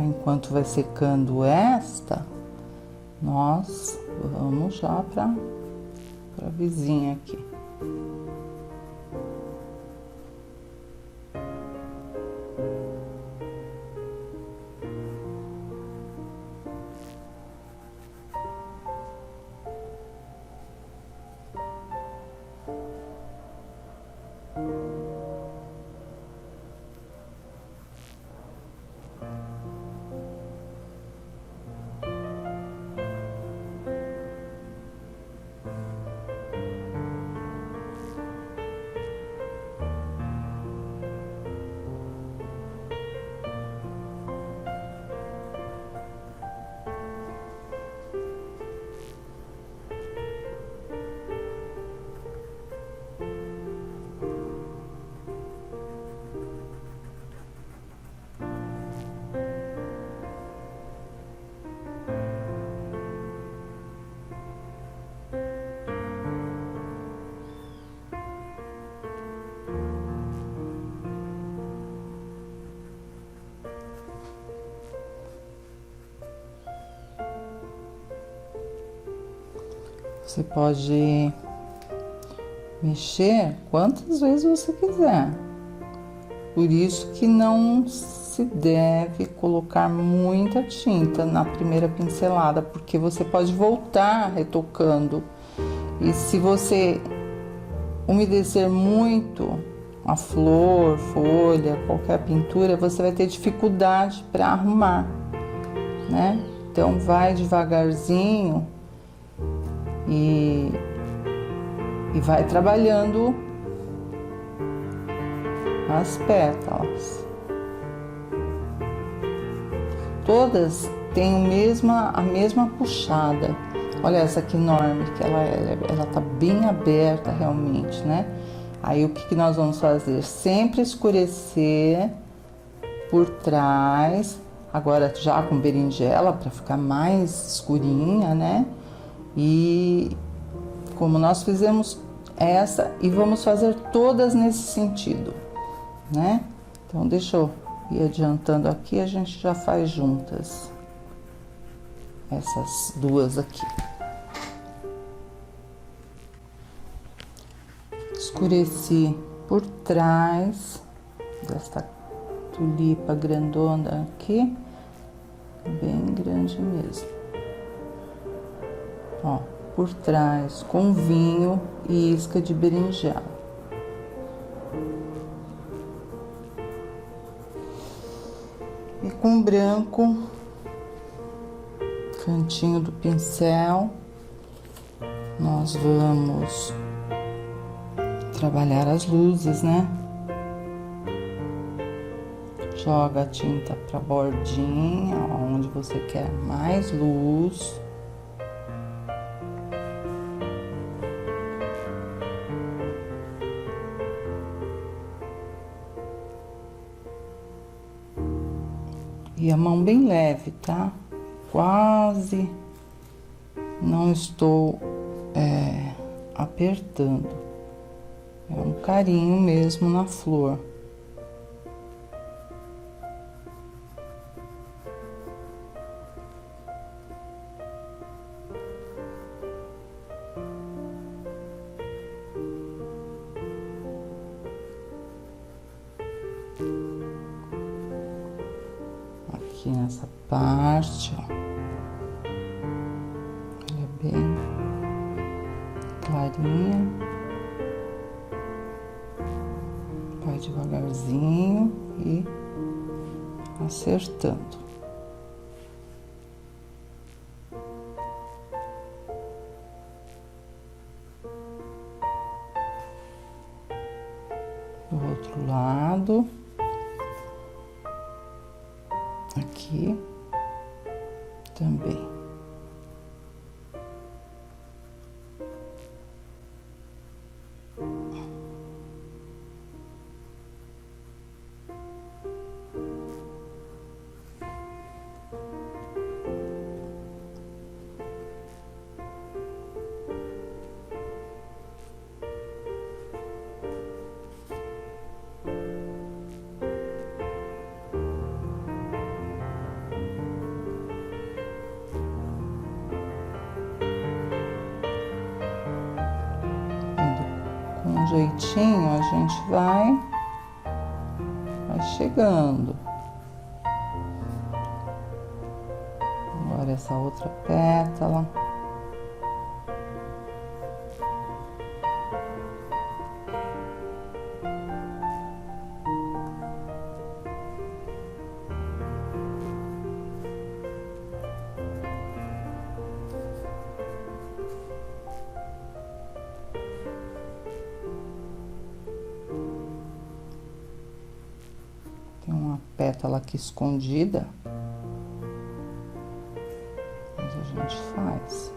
Enquanto vai secando esta, nós vamos já para a vizinha aqui. Você pode mexer quantas vezes você quiser. Por isso que não se deve colocar muita tinta na primeira pincelada, porque você pode voltar retocando. E se você umedecer muito a flor, folha, qualquer pintura, você vai ter dificuldade para arrumar, né? Então vai devagarzinho e vai trabalhando as pétalas. Todas têm a mesma puxada. Olha essa aqui enorme, que ela tá bem aberta realmente, né? Aí o que nós vamos fazer? Sempre escurecer por trás, agora já com berinjela para ficar mais escurinha, né? E como nós fizemos essa, e vamos fazer todas nesse sentido, né? Então deixa eu ir adiantando aqui, a gente já faz juntas essas duas aqui. Escureci por trás desta tulipa grandona aqui, bem grande mesmo. Ó, por trás com vinho e isca de berinjela. E com branco, cantinho do pincel, nós vamos trabalhar as luzes, né? Joga a tinta pra bordinha, onde você quer mais luz. E a mão bem leve, tá? Quase não estou apertando. É um carinho mesmo na flor. Aqui nessa parte, ó. Ela é bem clarinha. Vai devagarzinho e acertando. Do outro lado. Aqui também. formatinho, a gente vai chegando. Agora essa outra pétala. Tem uma pétala aqui escondida, mas a gente faz.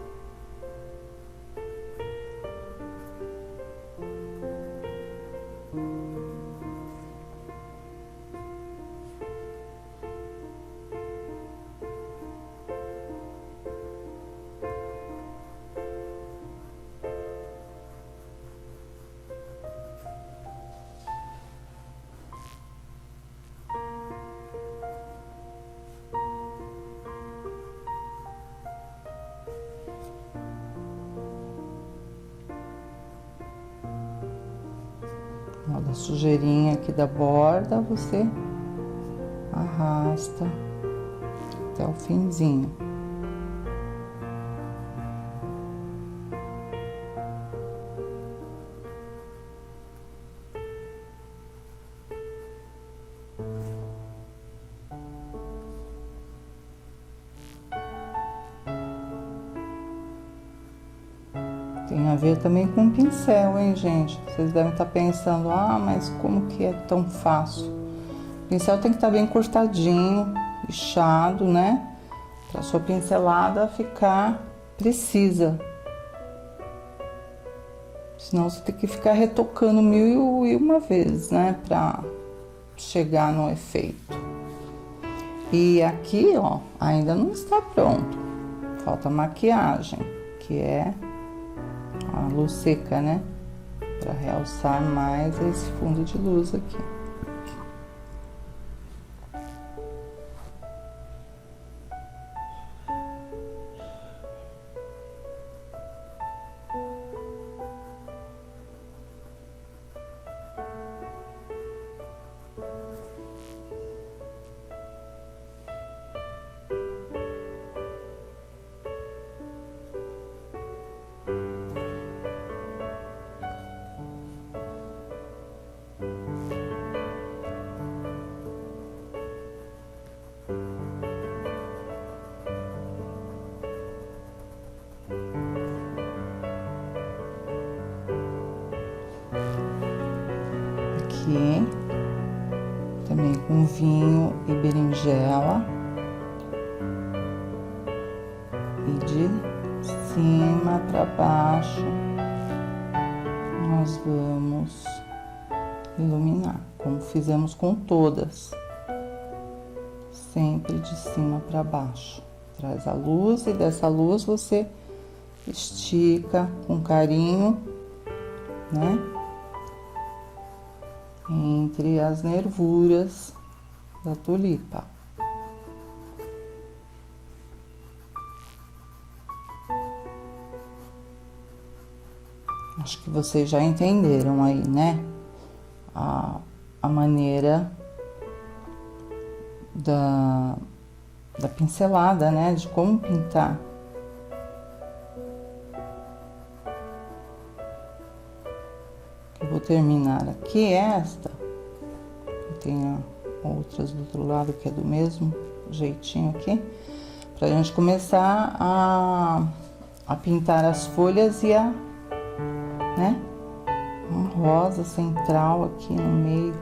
Da sujeirinha aqui da borda, você arrasta até o finzinho. Tem a ver também com o pincel, hein, gente? Vocês devem estar pensando, ah, mas como que é tão fácil? O pincel tem que estar bem cortadinho, lixado, né? Para sua pincelada ficar precisa. Senão você tem que ficar retocando 1001 vezes, né? Para chegar no efeito. E aqui, ó, ainda não está pronto. Falta maquiagem, que é a luz seca, né? Para realçar mais esse fundo de luz aqui. Aqui, também com vinho e berinjela, e de cima para baixo nós vamos iluminar, como fizemos com todas, sempre de cima para baixo. Traz a luz e dessa luz você estica com carinho, né? Entre as nervuras da tulipa. Acho que vocês já entenderam aí, né? A maneira da pincelada, né? De como pintar. Eu vou terminar aqui esta. Tem outras do outro lado que é do mesmo jeitinho aqui. Pra gente começar a pintar as folhas e né? Um rosa central aqui no meio.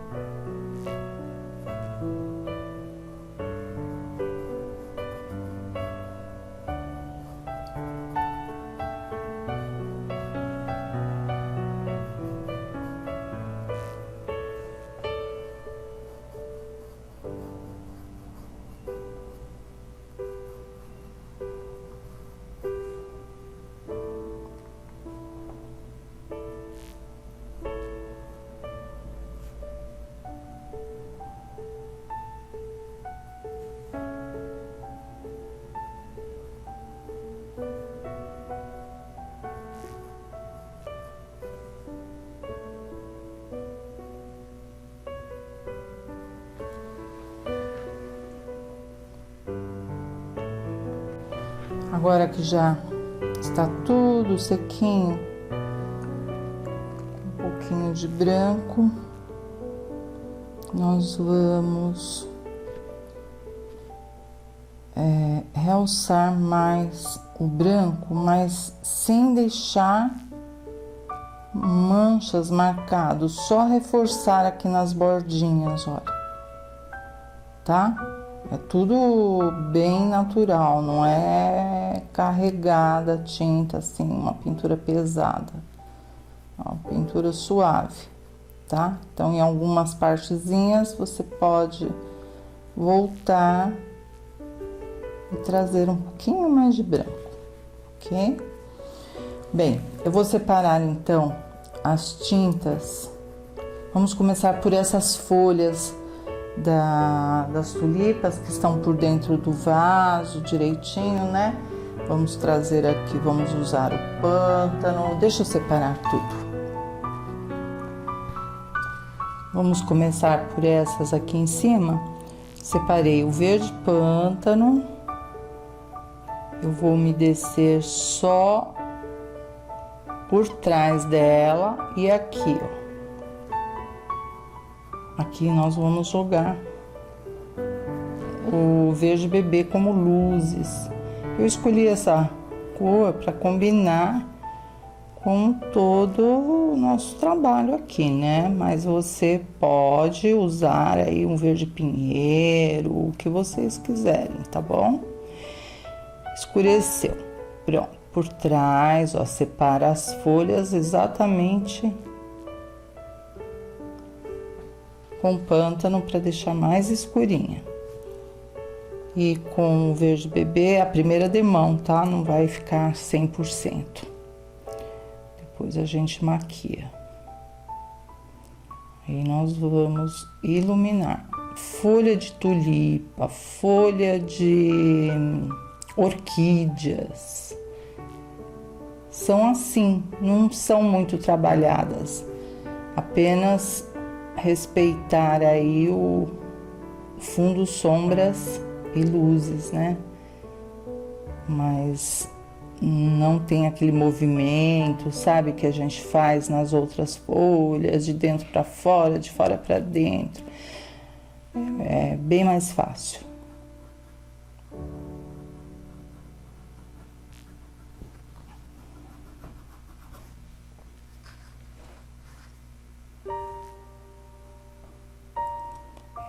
Agora que já está tudo sequinho, um pouquinho de branco, nós vamos realçar mais o branco, mas sem deixar manchas marcadas, só reforçar aqui nas bordinhas, olha, tá? É tudo bem natural, não é carregada a tinta assim, uma pintura pesada, uma pintura suave, tá? Então, em algumas partezinhas você pode voltar e trazer um pouquinho mais de branco, ok? Bem, eu vou separar então as tintas. Vamos começar por essas folhas das tulipas que estão por dentro do vaso direitinho, né? Vamos trazer aqui, vamos usar o pântano. Deixa eu separar tudo. Vamos começar por essas aqui em cima. Separei o verde pântano. Eu vou umedecer só por trás dela e aqui, ó. Aqui nós vamos jogar o verde bebê como luzes. Eu escolhi essa cor para combinar com todo o nosso trabalho aqui, né? Mas você pode usar aí um verde pinheiro, o que vocês quiserem, tá bom? Escureceu. Pronto. Por trás, ó, separa as folhas exatamente com pântano para deixar mais escurinha. E com o verde bebê, a primeira demão, tá? Não vai ficar 100%. Depois a gente maquia. Aí nós vamos iluminar. Folha de tulipa, folha de orquídeas. São assim, não são muito trabalhadas. Apenas respeitar aí o fundo, sombras e luzes, né? Mas não tem aquele movimento, sabe, que a gente faz nas outras folhas, de dentro para fora, de fora para dentro. É bem mais fácil.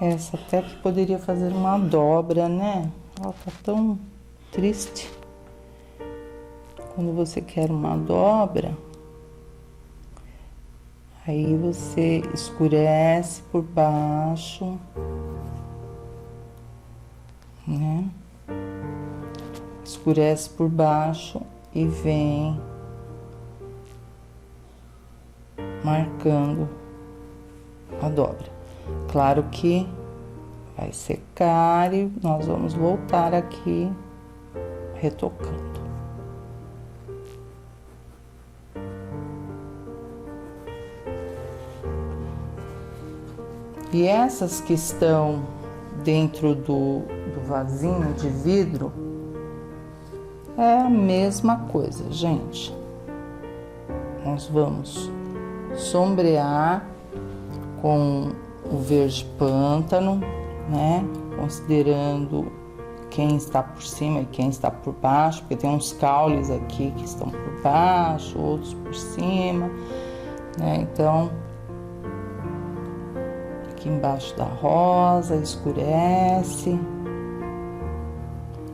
Essa até que poderia fazer uma dobra, né? Ela tá tão triste. Quando você quer uma dobra, aí você escurece por baixo, né? Escurece por baixo e vem marcando a dobra. Claro que vai secar e nós vamos voltar aqui retocando. E essas que estão dentro do vasinho de vidro é a mesma coisa, gente. Nós vamos sombrear com o verde pântano, né? Considerando quem está por cima e quem está por baixo, porque tem uns caules aqui que estão por baixo, outros por cima, né? Então, aqui embaixo da rosa, escurece.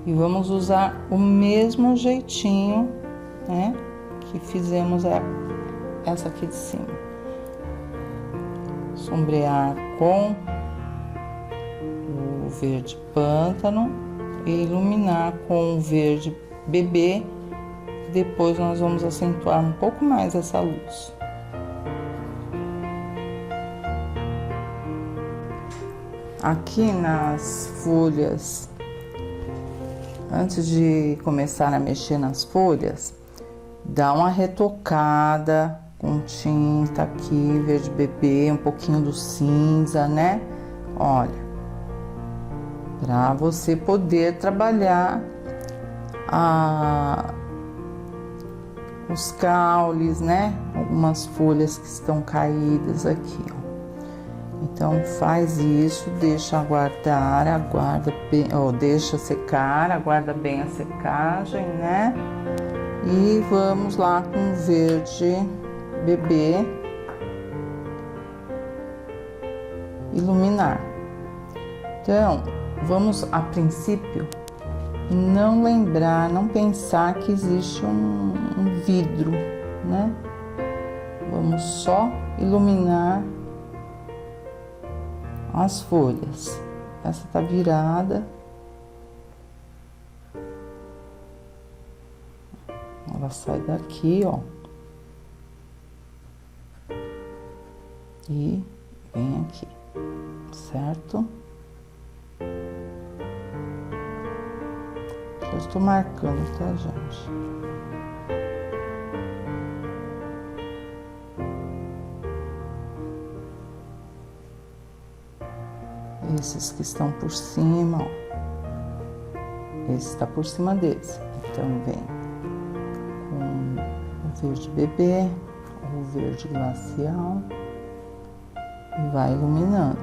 E vamos usar o mesmo jeitinho, né? Que fizemos essa aqui de cima. Sombrear com o verde pântano e iluminar com o verde bebê. Depois nós vamos acentuar um pouco mais essa luz. Aqui nas folhas, antes de começar a mexer nas folhas, dá uma retocada com tinta aqui, verde bebê, um pouquinho do cinza, né? Olha, para você poder trabalhar os caules, né? Algumas folhas que estão caídas aqui, ó. Então faz isso, deixa aguardar, aguarda bem, ó, deixa secar, aguarda bem a secagem, né? E vamos lá com o verde bebê iluminar. Então, vamos a princípio não lembrar, não pensar que existe um vidro, né? Vamos só iluminar as folhas. Essa tá virada. Ela sai daqui, ó. E vem aqui, certo? Já estou marcando, tá, gente? Esses que estão por cima, ó. Esse está por cima desse. Então, vem com o verde bebê, o verde glacial e vai iluminando.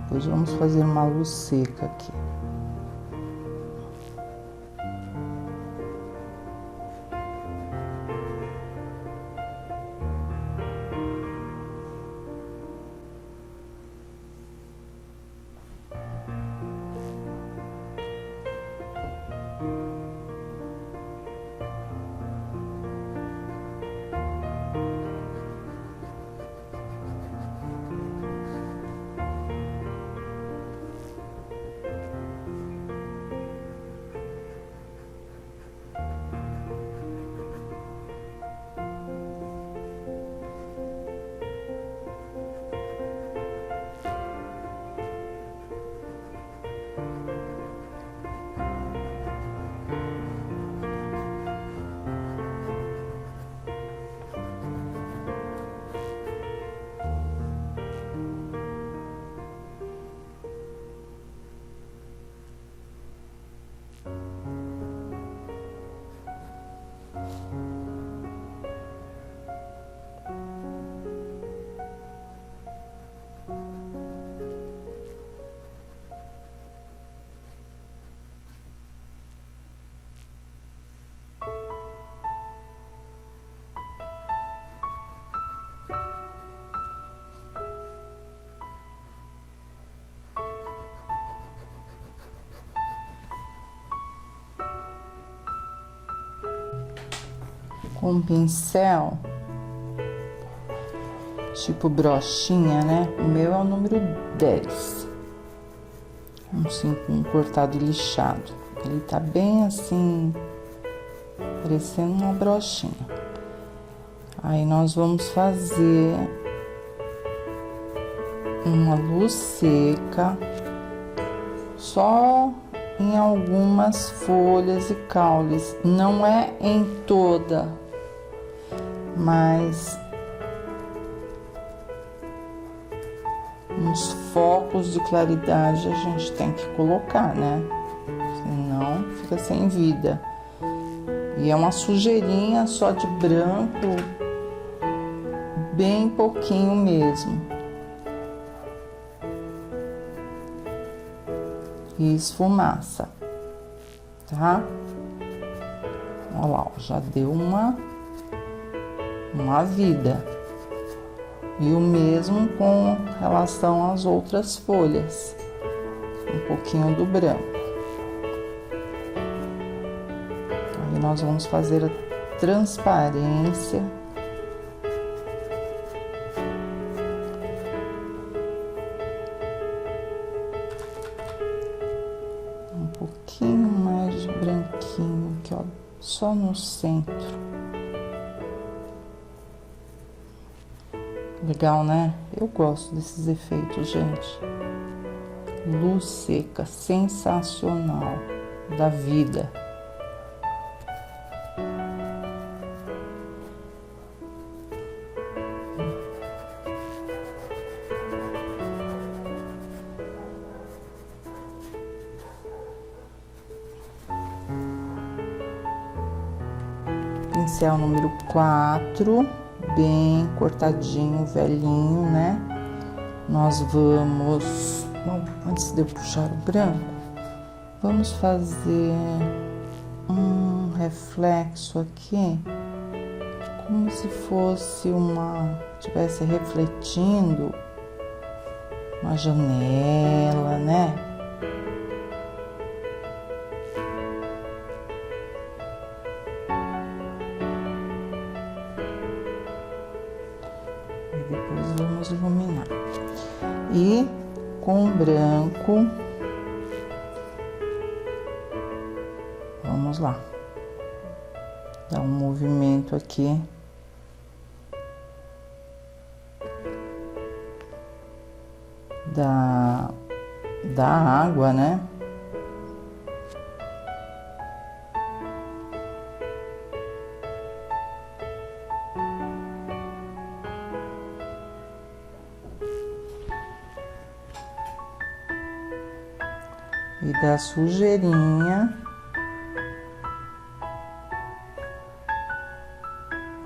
Depois vamos fazer uma luz seca aqui. Com um pincel, tipo brochinha, né? O meu é o número 10. Um cortado lixado. Ele tá bem assim, parecendo uma brochinha. Aí nós vamos fazer uma luz seca, só em algumas folhas e caules. Não é em toda, mas uns focos de claridade a gente tem que colocar, né? Senão fica sem vida. E é uma sujeirinha só de branco, bem pouquinho mesmo. E esfumaça, tá? Olha lá, ó, já deu uma vida. E o mesmo com relação às outras folhas. Um pouquinho do branco. Aí nós vamos fazer a transparência. Um pouquinho mais de branquinho aqui, ó, só no centro. Legal, né? Eu gosto desses efeitos, gente. Luz seca, sensacional, da vida. pincel número 4, bem cortadinho, velhinho, né? Nós vamos, bom, antes de eu puxar o branco, vamos fazer um reflexo aqui, como se fosse estivesse refletindo uma janela, né? E depois vamos iluminar. E com o branco, vamos lá, dar um movimento aqui. Da água, né? E da sujeirinha,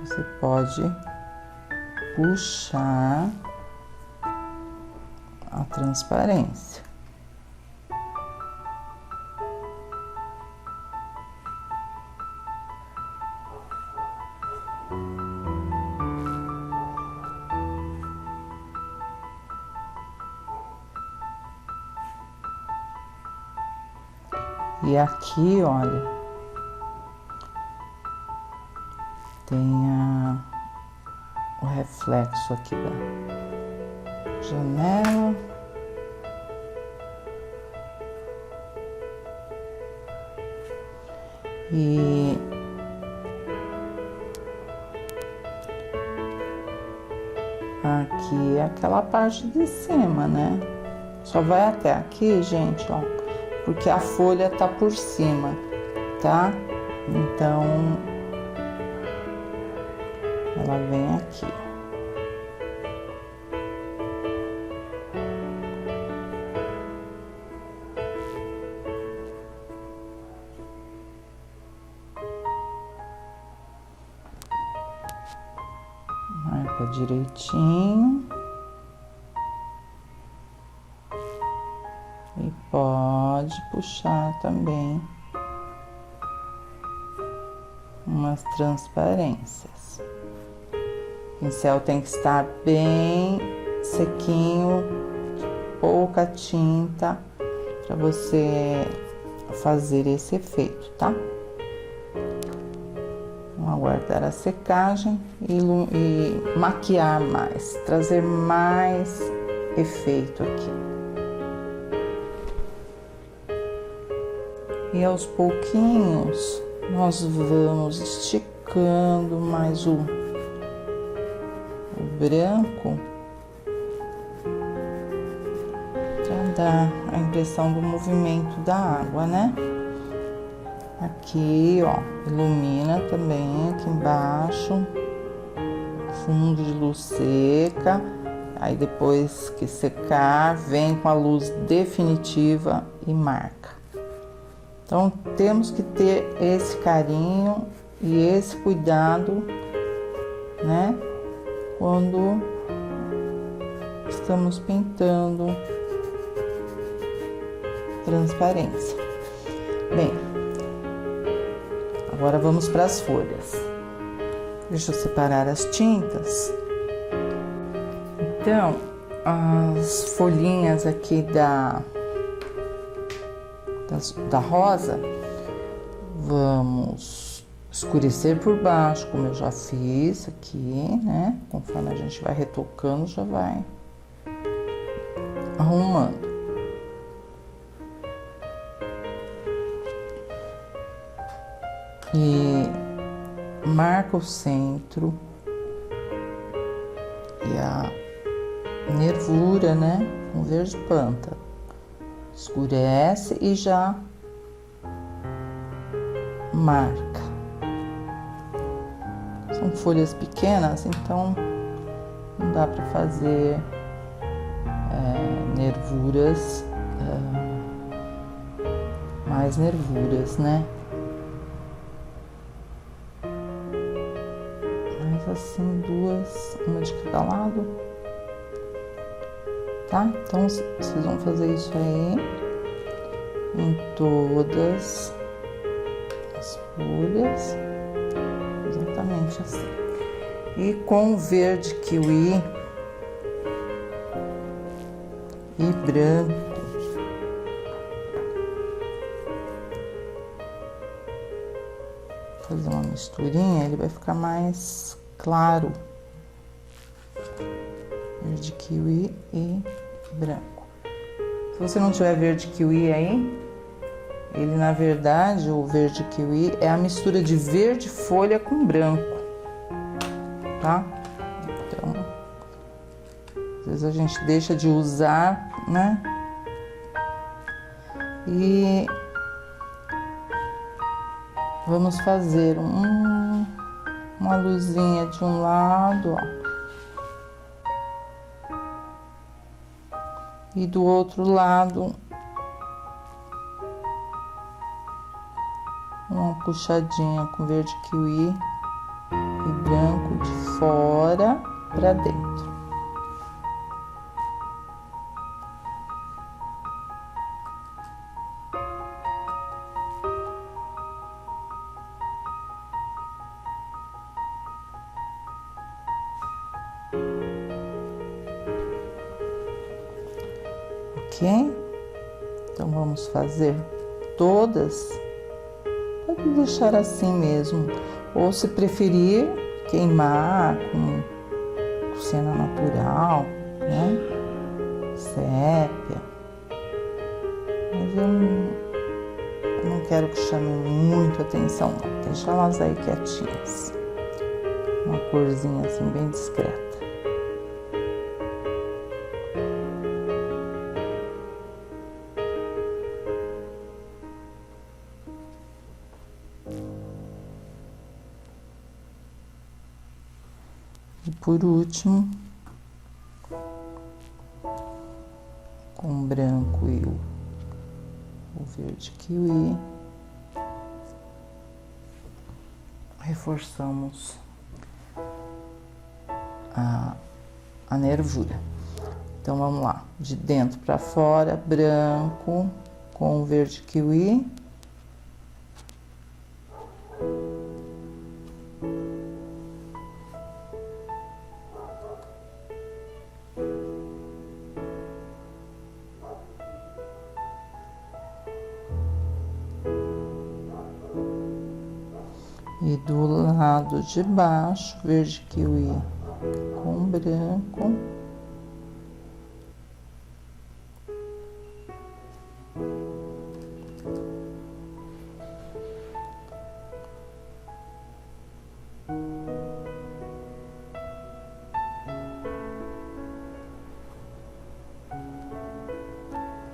você pode puxar a transparência. E aqui, olha, tem o reflexo aqui da janela. E aqui é aquela parte de cima, né? Só vai até aqui, gente, ó, porque a folha tá por cima, tá? Então, ela vem aqui. Marca direitinho. E pode puxar também umas transparências. O pincel tem que estar bem sequinho, pouca tinta, para você fazer esse efeito, tá? Vamos aguardar a secagem e maquiar mais, trazer mais efeito aqui. E aos pouquinhos nós vamos esticando mais o branco para dar a impressão do movimento da água, né? Aqui, ó, ilumina também aqui embaixo, fundo de luz seca. Aí depois que secar, vem com a luz definitiva e marca. Então, temos que ter esse carinho e esse cuidado, né? Quando estamos pintando transparência. Bem, agora vamos para as folhas. Deixa eu separar as tintas. Então, as folhinhas aqui da rosa, vamos escurecer por baixo, como eu já fiz aqui, né? Conforme a gente vai retocando, já vai arrumando. E marca o centro e a nervura, né? Com verde pântano. Escurece e já marca. São folhas pequenas, então não dá para fazer nervuras, mais nervuras, né? assim, duas, uma de cada lado, tá? Então, vocês vão fazer isso aí em todas as folhas, exatamente assim. E com verde kiwi e branco, fazer uma misturinha, ele vai ficar mais claro. Verde kiwi e branco. Se você não tiver verde kiwi aí, ele na verdade, o verde kiwi é a mistura de verde folha com branco, tá? Então, às vezes a gente deixa de usar, né? E vamos fazer uma luzinha de um lado, ó. E do outro lado, uma puxadinha com verde kiwi e branco de fora para dentro. Ok? Então vamos fazer todas. Pode deixar assim mesmo, ou se preferir, queimar com cena natural, né? Sépia. Mas eu não quero que chame muito atenção, não. Deixa elas aí quietinhas. Uma corzinha assim bem discreta. E por último, com o branco e o verde kiwi, reforçamos a nervura. Então vamos lá, de dentro para fora, branco com o verde kiwi. E do lado de baixo, verde kiwi com branco.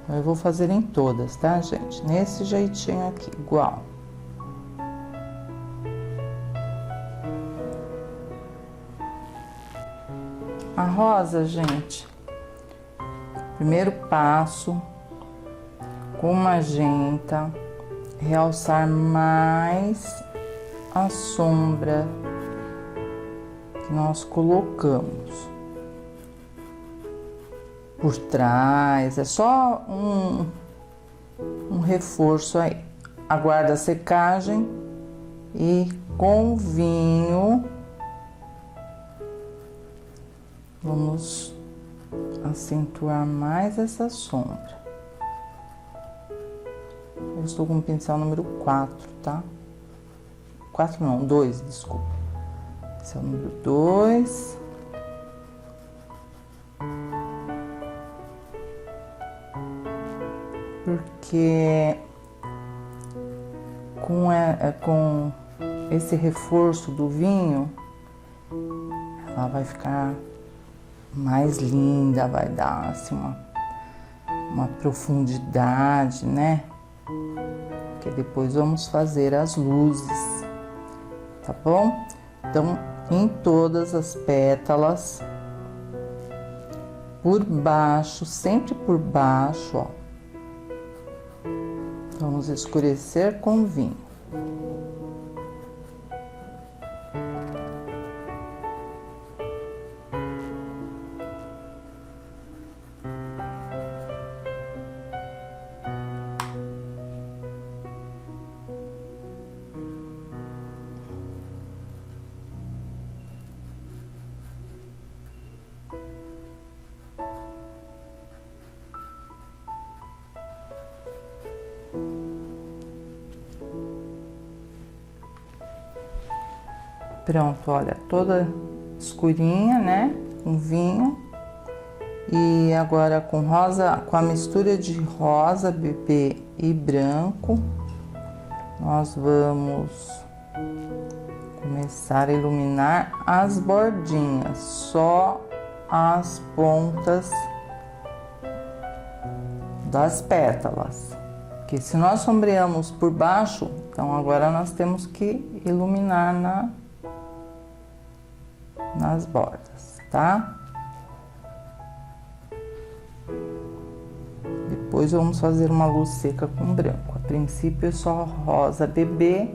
Eu vou fazer em todas, tá, gente? Nesse jeitinho aqui, igual. A rosa, gente, primeiro passo, com magenta, realçar mais a sombra que nós colocamos por trás, é só um reforço aí. Aguarda a secagem e com o vinho vamos acentuar mais essa sombra. Eu estou com o pincel número 4, tá? 4 não, 2, desculpa. Pincel número 2. Porque com esse reforço do vinho, ela vai ficar mais linda, vai dar assim uma profundidade, né? Porque depois vamos fazer as luzes, tá bom? Então, em todas as pétalas, por baixo, sempre por baixo, ó. Vamos escurecer com vinho. Pronto, olha, toda escurinha, né? Com vinho. E agora com rosa, com a mistura de rosa, bebê e branco, nós vamos começar a iluminar as bordinhas, só as pontas das pétalas. Porque se nós sombreamos por baixo, então agora nós temos que iluminar nas bordas, tá? Depois vamos fazer uma luz seca com branco. A princípio é só rosa bebê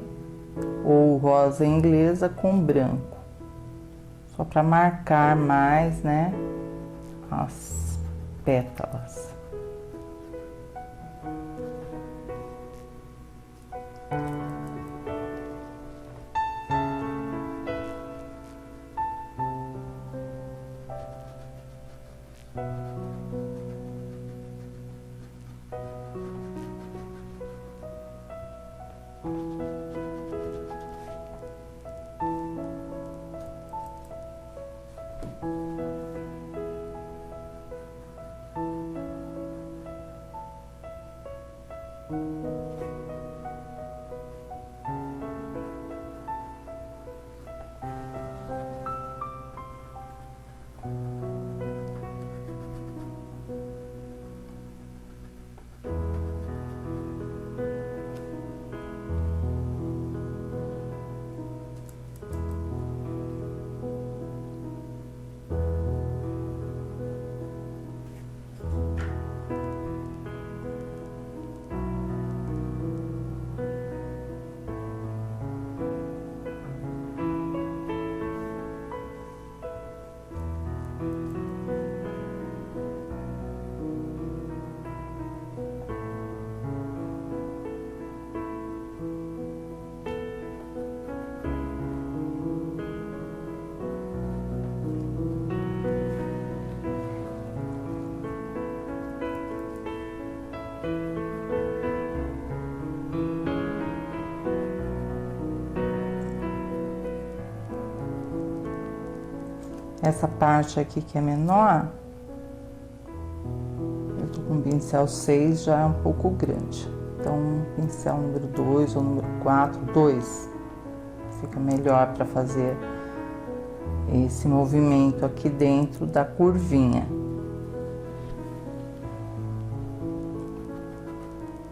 ou rosa inglesa com branco. Só para marcar mais, né, as pétalas. Essa parte aqui que é menor, eu tô com o pincel 6, já é um pouco grande. Então, pincel número 2 ou número 4, 2, fica melhor para fazer esse movimento aqui dentro da curvinha.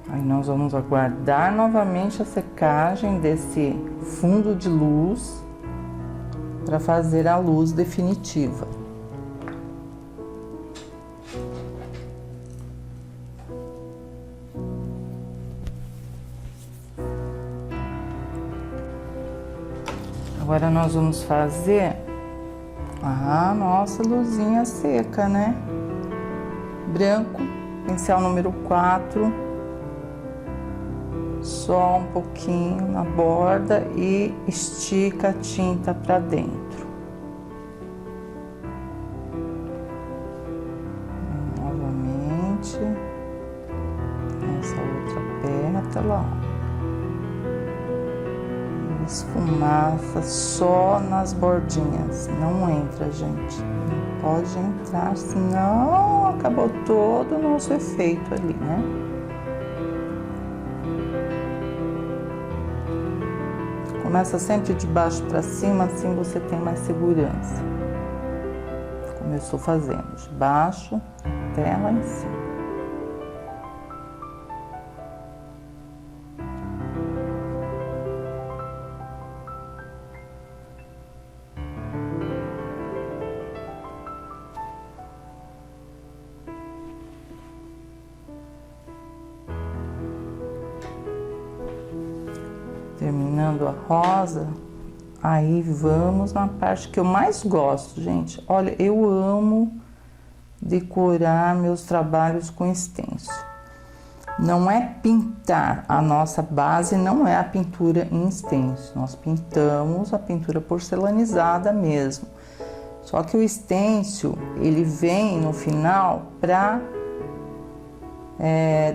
Aí nós vamos aguardar novamente a secagem desse fundo de luz para fazer a luz definitiva. Agora nós vamos fazer a nossa luzinha seca, né? Branco, pincel número 4, só um pouquinho na borda e estica a tinta para dentro. Novamente, essa outra pétala, esfumaça só nas bordinhas, não entra, gente, não pode entrar, senão acabou todo o nosso efeito ali, né? Começa sempre de baixo para cima, assim você tem mais segurança. Como eu estou fazendo, de baixo até lá em cima. Terminando a rosa, aí vamos na parte que eu mais gosto, gente. Olha, eu amo decorar meus trabalhos com stencil. Não é pintar, a nossa base não é a pintura em stencil. Nós pintamos a pintura porcelanizada mesmo. Só que o stencil, ele vem no final para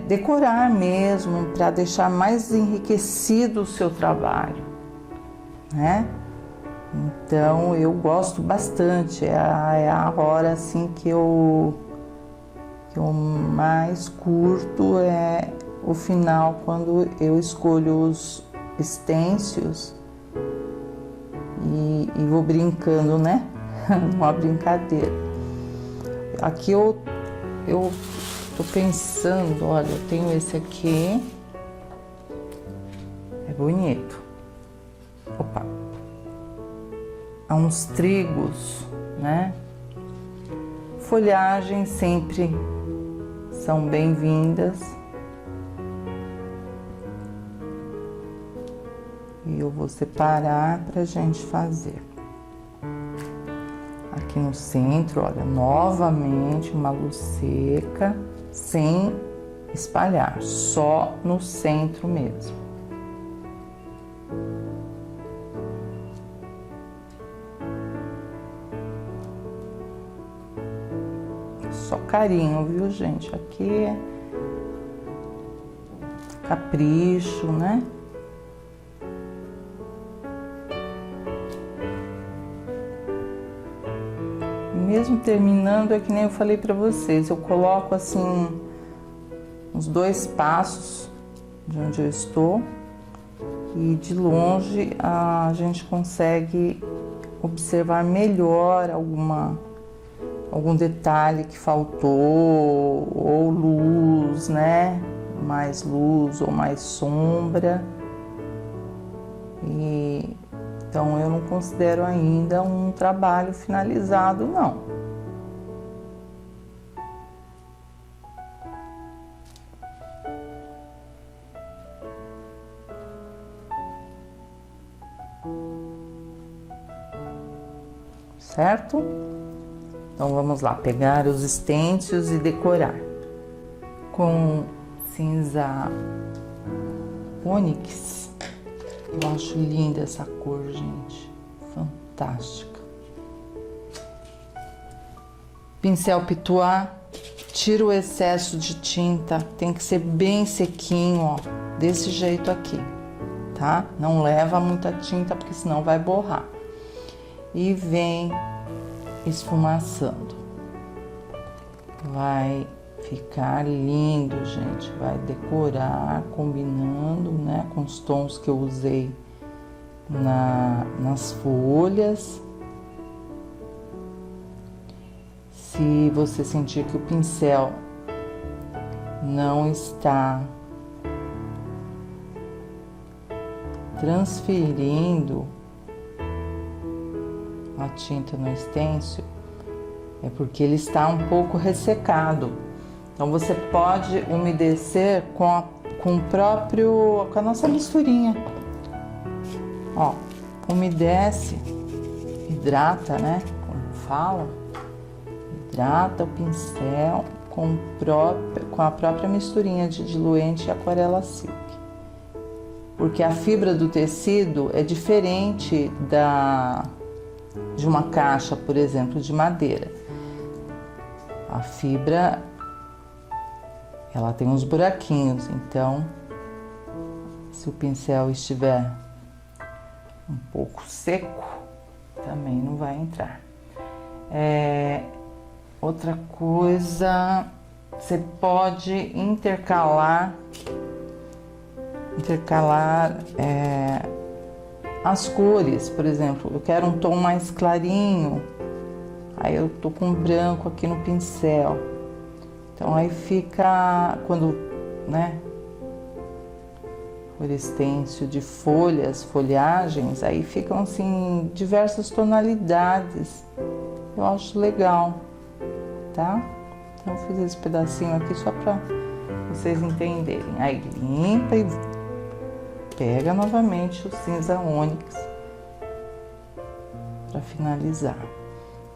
decorar mesmo, para deixar mais enriquecido o seu trabalho, né? Então eu gosto bastante, é a hora assim que eu mais curto é o final, quando eu escolho os stencils e vou brincando, né? Uma brincadeira. Aqui eu tô pensando, olha, eu tenho esse aqui, é bonito. Opa! Há uns trigos, né? Folhagens sempre são bem-vindas. E eu vou separar pra gente fazer. Aqui no centro, olha, novamente uma luz seca, sem espalhar, só no centro mesmo. Só carinho, viu, gente? Aqui é capricho, né? Mesmo terminando, é que nem eu falei pra vocês, eu coloco assim uns 2 passos de onde eu estou e de longe a gente consegue observar melhor algum detalhe que faltou, ou luz, né? Mais luz ou mais sombra. E então eu não considero ainda um trabalho finalizado, não. Certo? Então vamos lá, pegar os stencils e decorar. Com cinza ônix. Eu acho linda essa cor, gente. Fantástica. Pincel Pituá. Tira o excesso de tinta. Tem que ser bem sequinho, ó. Desse jeito aqui, tá? Não leva muita tinta, porque senão vai borrar. E vem esfumaçando. Vai ficar lindo, gente. Vai decorar, combinando, né, com os tons que eu usei nas folhas. Se você sentir que o pincel não está transferindo a tinta no stencil, é porque ele está um pouco ressecado. Então você pode umedecer com a nossa misturinha. Ó, umedece, hidrata, né? Como fala, hidrata o pincel com a própria misturinha de diluente e aquarela silk. Porque a fibra do tecido é diferente de uma caixa, por exemplo, de madeira. A fibra, ela tem uns buraquinhos, então se o pincel estiver um pouco seco, também não vai entrar. Outra coisa, você pode intercalar as cores. Por exemplo, eu quero um tom mais clarinho, aí eu tô com branco aqui no pincel. Então aí fica, quando, né, por stencil de folhagens, aí ficam assim diversas tonalidades. Eu acho legal, tá? Então eu fiz esse pedacinho aqui só para vocês entenderem. Aí limpa e pega novamente o cinza ônix para finalizar.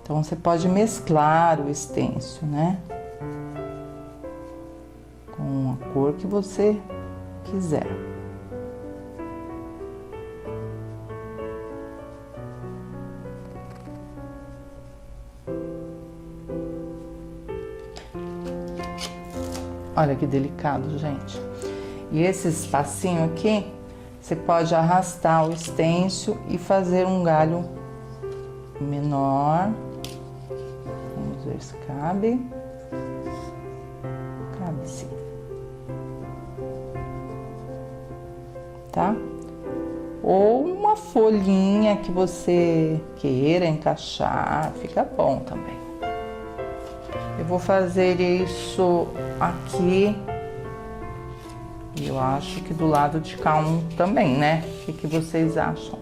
Então você pode mesclar o stencil, né, com a cor que você quiser. Olha que delicado, gente. E esse espacinho aqui, você pode arrastar o stencil e fazer um galho menor. Vamos ver se cabe. Cabe sim. Tá? Ou uma folhinha que você queira encaixar, fica bom também. Eu vou fazer isso aqui. E eu acho que do lado de cá um também, né? O que vocês acham?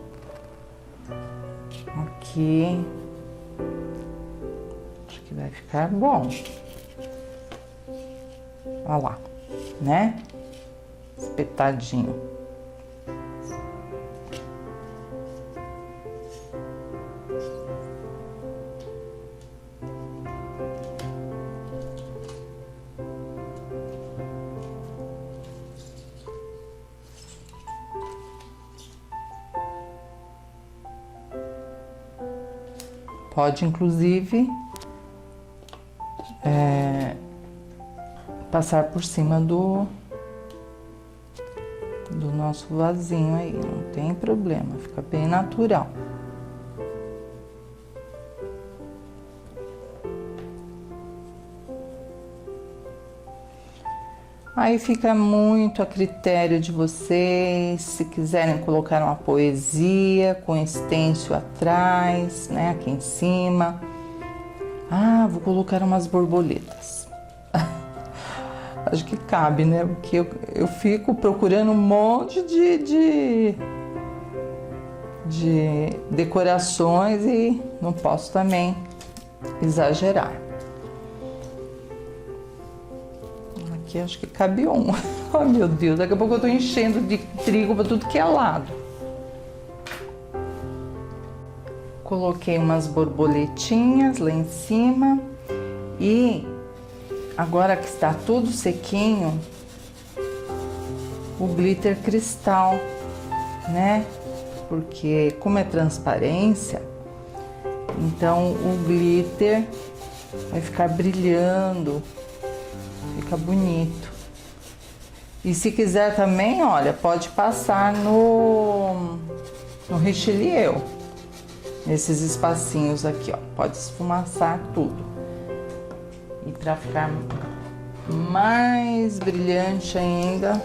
Aqui. Acho que vai ficar bom. Olha lá, né? Espetadinho. Pode, inclusive, passar por cima do nosso vasinho aí, não tem problema, fica bem natural. Aí fica muito a critério de vocês, se quiserem colocar uma poesia com stencil atrás, né, aqui em cima. Ah, vou colocar umas borboletas. Acho que cabe, né, porque eu fico procurando um monte de decorações e não posso também exagerar. Aqui acho que cabe um. Oh, meu Deus, daqui a pouco eu tô enchendo de trigo para tudo que é lado. Coloquei umas borboletinhas lá em cima e agora que está tudo sequinho, o glitter cristal, né? Porque como é transparência, então o glitter vai ficar brilhando. Fica bonito. E se quiser também, olha, pode passar no Richelieu. Nesses espacinhos aqui, ó. Pode esfumaçar tudo. E para ficar mais brilhante ainda,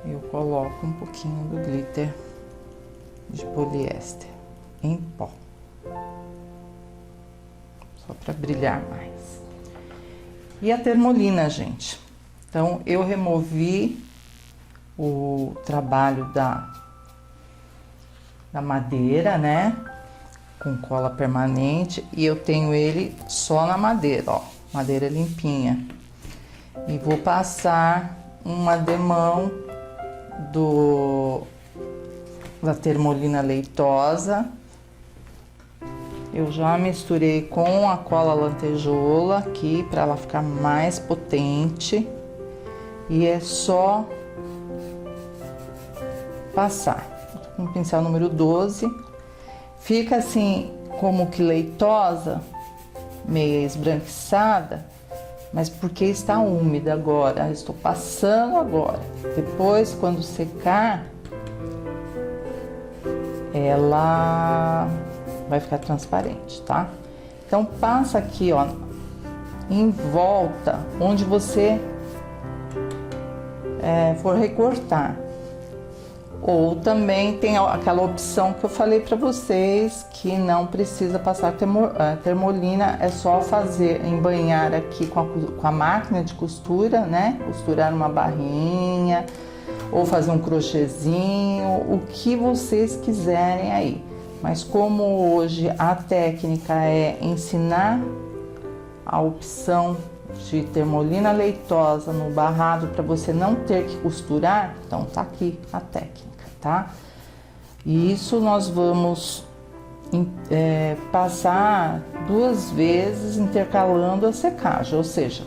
eu coloco um pouquinho do glitter de poliéster em pó. Só para brilhar mais. E a termolina, gente. Então, eu removi o trabalho da madeira, né? Com cola permanente. E eu tenho ele só na madeira, ó. Madeira limpinha. E vou passar um ademão da termolina leitosa. Eu já misturei com a cola lantejoula aqui para ela ficar mais potente. E é só passar. Com o pincel número 12. Fica assim como que leitosa, meio esbranquiçada, mas porque está úmida agora. Estou passando agora. Depois, quando secar, ela vai ficar transparente, tá? Então passa aqui, ó, em volta, onde você for recortar. Ou também tem aquela opção que eu falei para vocês, que não precisa passar termolina, é só embanhar aqui com a máquina de costura, né? Costurar uma barrinha, ou fazer um crochêzinho, o que vocês quiserem aí. Mas como hoje a técnica é ensinar a opção de termolina leitosa no barrado para você não ter que costurar, então tá aqui a técnica, tá? E isso nós vamos passar 2 vezes intercalando a secagem, ou seja,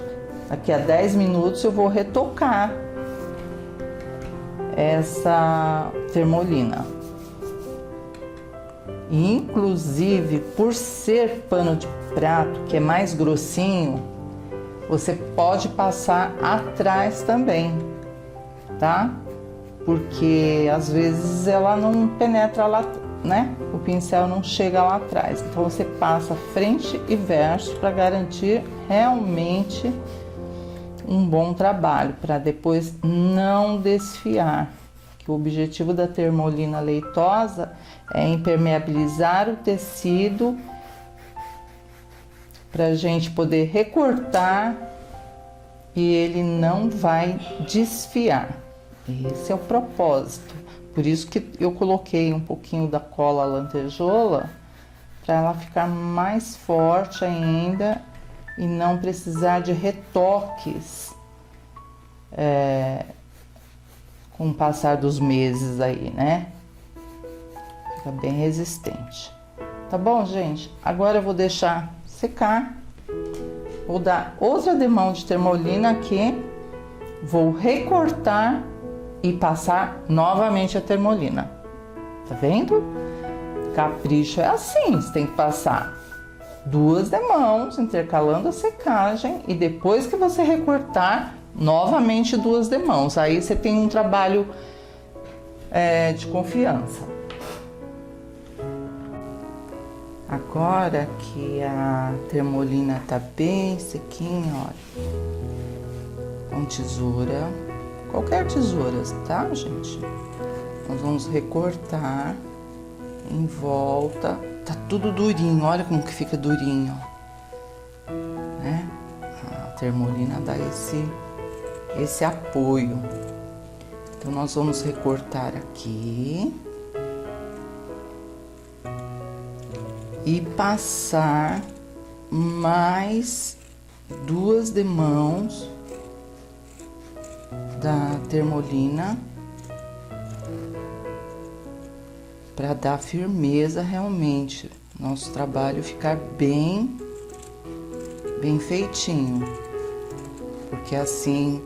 daqui a 10 minutos eu vou retocar essa termolina. Inclusive, por ser pano de prato, que é mais grossinho, você pode passar atrás também, tá? Porque às vezes ela não penetra lá né, o pincel não chega lá atrás. Então você passa frente e verso para garantir realmente um bom trabalho, para depois não desfiar. Que o objetivo da termolina leitosa é impermeabilizar o tecido para a gente poder recortar e ele não vai desfiar. Esse é o propósito. Por isso que eu coloquei um pouquinho da cola lantejola para ela ficar mais forte ainda e não precisar de retoques com o passar dos meses aí, né? Fica bem resistente. Tá bom, gente? Agora eu vou deixar secar. Vou dar outra demão de termolina aqui. Vou recortar e passar novamente a termolina. Tá vendo? Capricho é assim, você tem que passar 2 demãos, intercalando a secagem, e depois que você recortar, novamente 2 demãos. Aí você tem um trabalho de confiança. Agora que a termolina tá bem sequinha, olha, com tesoura, qualquer tesoura, tá, gente? Nós vamos recortar em volta. Tá tudo durinho, olha como que fica durinho, ó, né? A termolina dá esse apoio. Então nós vamos recortar aqui e passar mais 2 demãos da termolina para dar firmeza realmente, nosso trabalho ficar bem feitinho, porque assim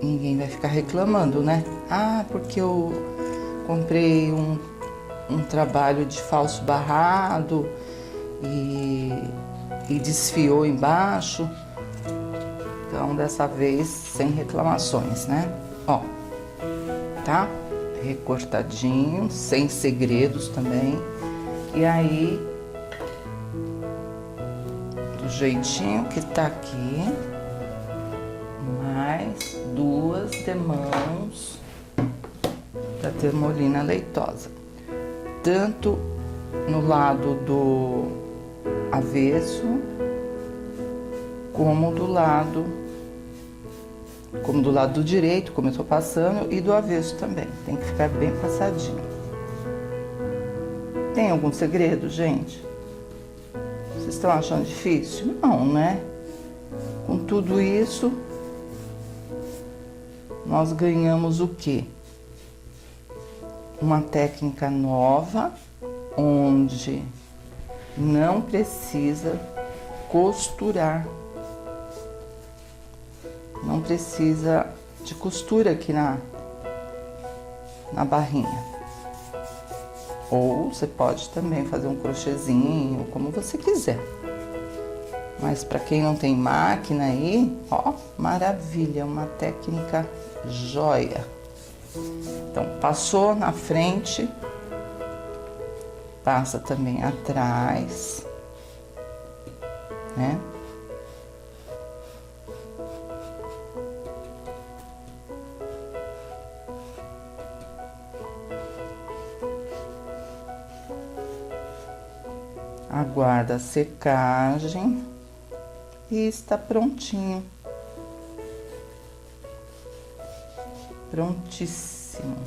ninguém vai ficar reclamando, né? Ah, porque eu comprei um trabalho de falso barrado e desfiou embaixo. Então, dessa vez, sem reclamações, né? Ó, tá? Recortadinho, sem segredos também. E aí, do jeitinho que tá aqui, mais 2 demãos da termolina leitosa. Tanto no lado do avesso, como do lado do direito, como eu tô passando, e do avesso também. Tem que ficar bem passadinho. Tem algum segredo, gente? Vocês estão achando difícil? Não, né? Com tudo isso, nós ganhamos o quê? Uma técnica nova, onde não precisa costurar. Não precisa de costura aqui na barrinha. Ou você pode também fazer um crochêzinho, como você quiser. Mas para quem não tem máquina aí, ó, maravilha, uma técnica joia. Então, passou na frente, passa também atrás, né? Aguarda a secagem e está prontinho. Prontíssimo.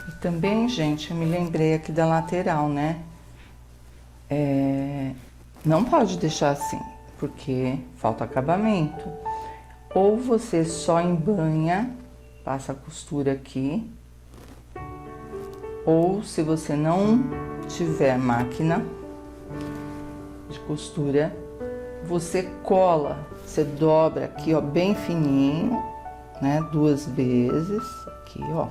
E também, gente, eu me lembrei aqui da lateral, né? Não pode deixar assim, porque falta acabamento. Ou você só embanha, passa a costura aqui, ou se você não tiver máquina de costura, você cola, você dobra aqui, ó, bem fininho, né, 2 vezes, aqui, ó,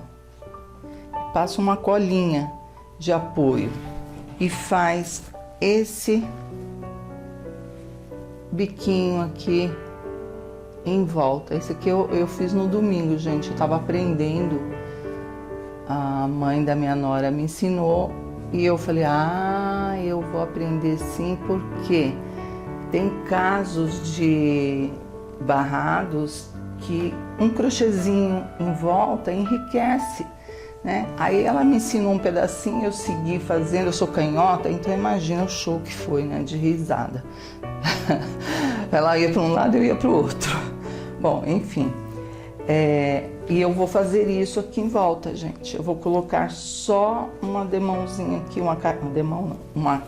passa uma colinha de apoio e faz esse biquinho aqui em volta. Esse aqui eu fiz no domingo, gente. Eu tava aprendendo, a mãe da minha nora me ensinou e eu falei, eu vou aprender sim, porque tem casos de barrados que um crochêzinho em volta enriquece, né? Aí ela me ensinou um pedacinho, eu segui fazendo, eu sou canhota, então imagina o show que foi, né, de risada. Ela ia para um lado, eu ia para o outro. Bom, enfim, e eu vou fazer isso aqui em volta, gente. Eu vou colocar só uma demãozinha aqui, uma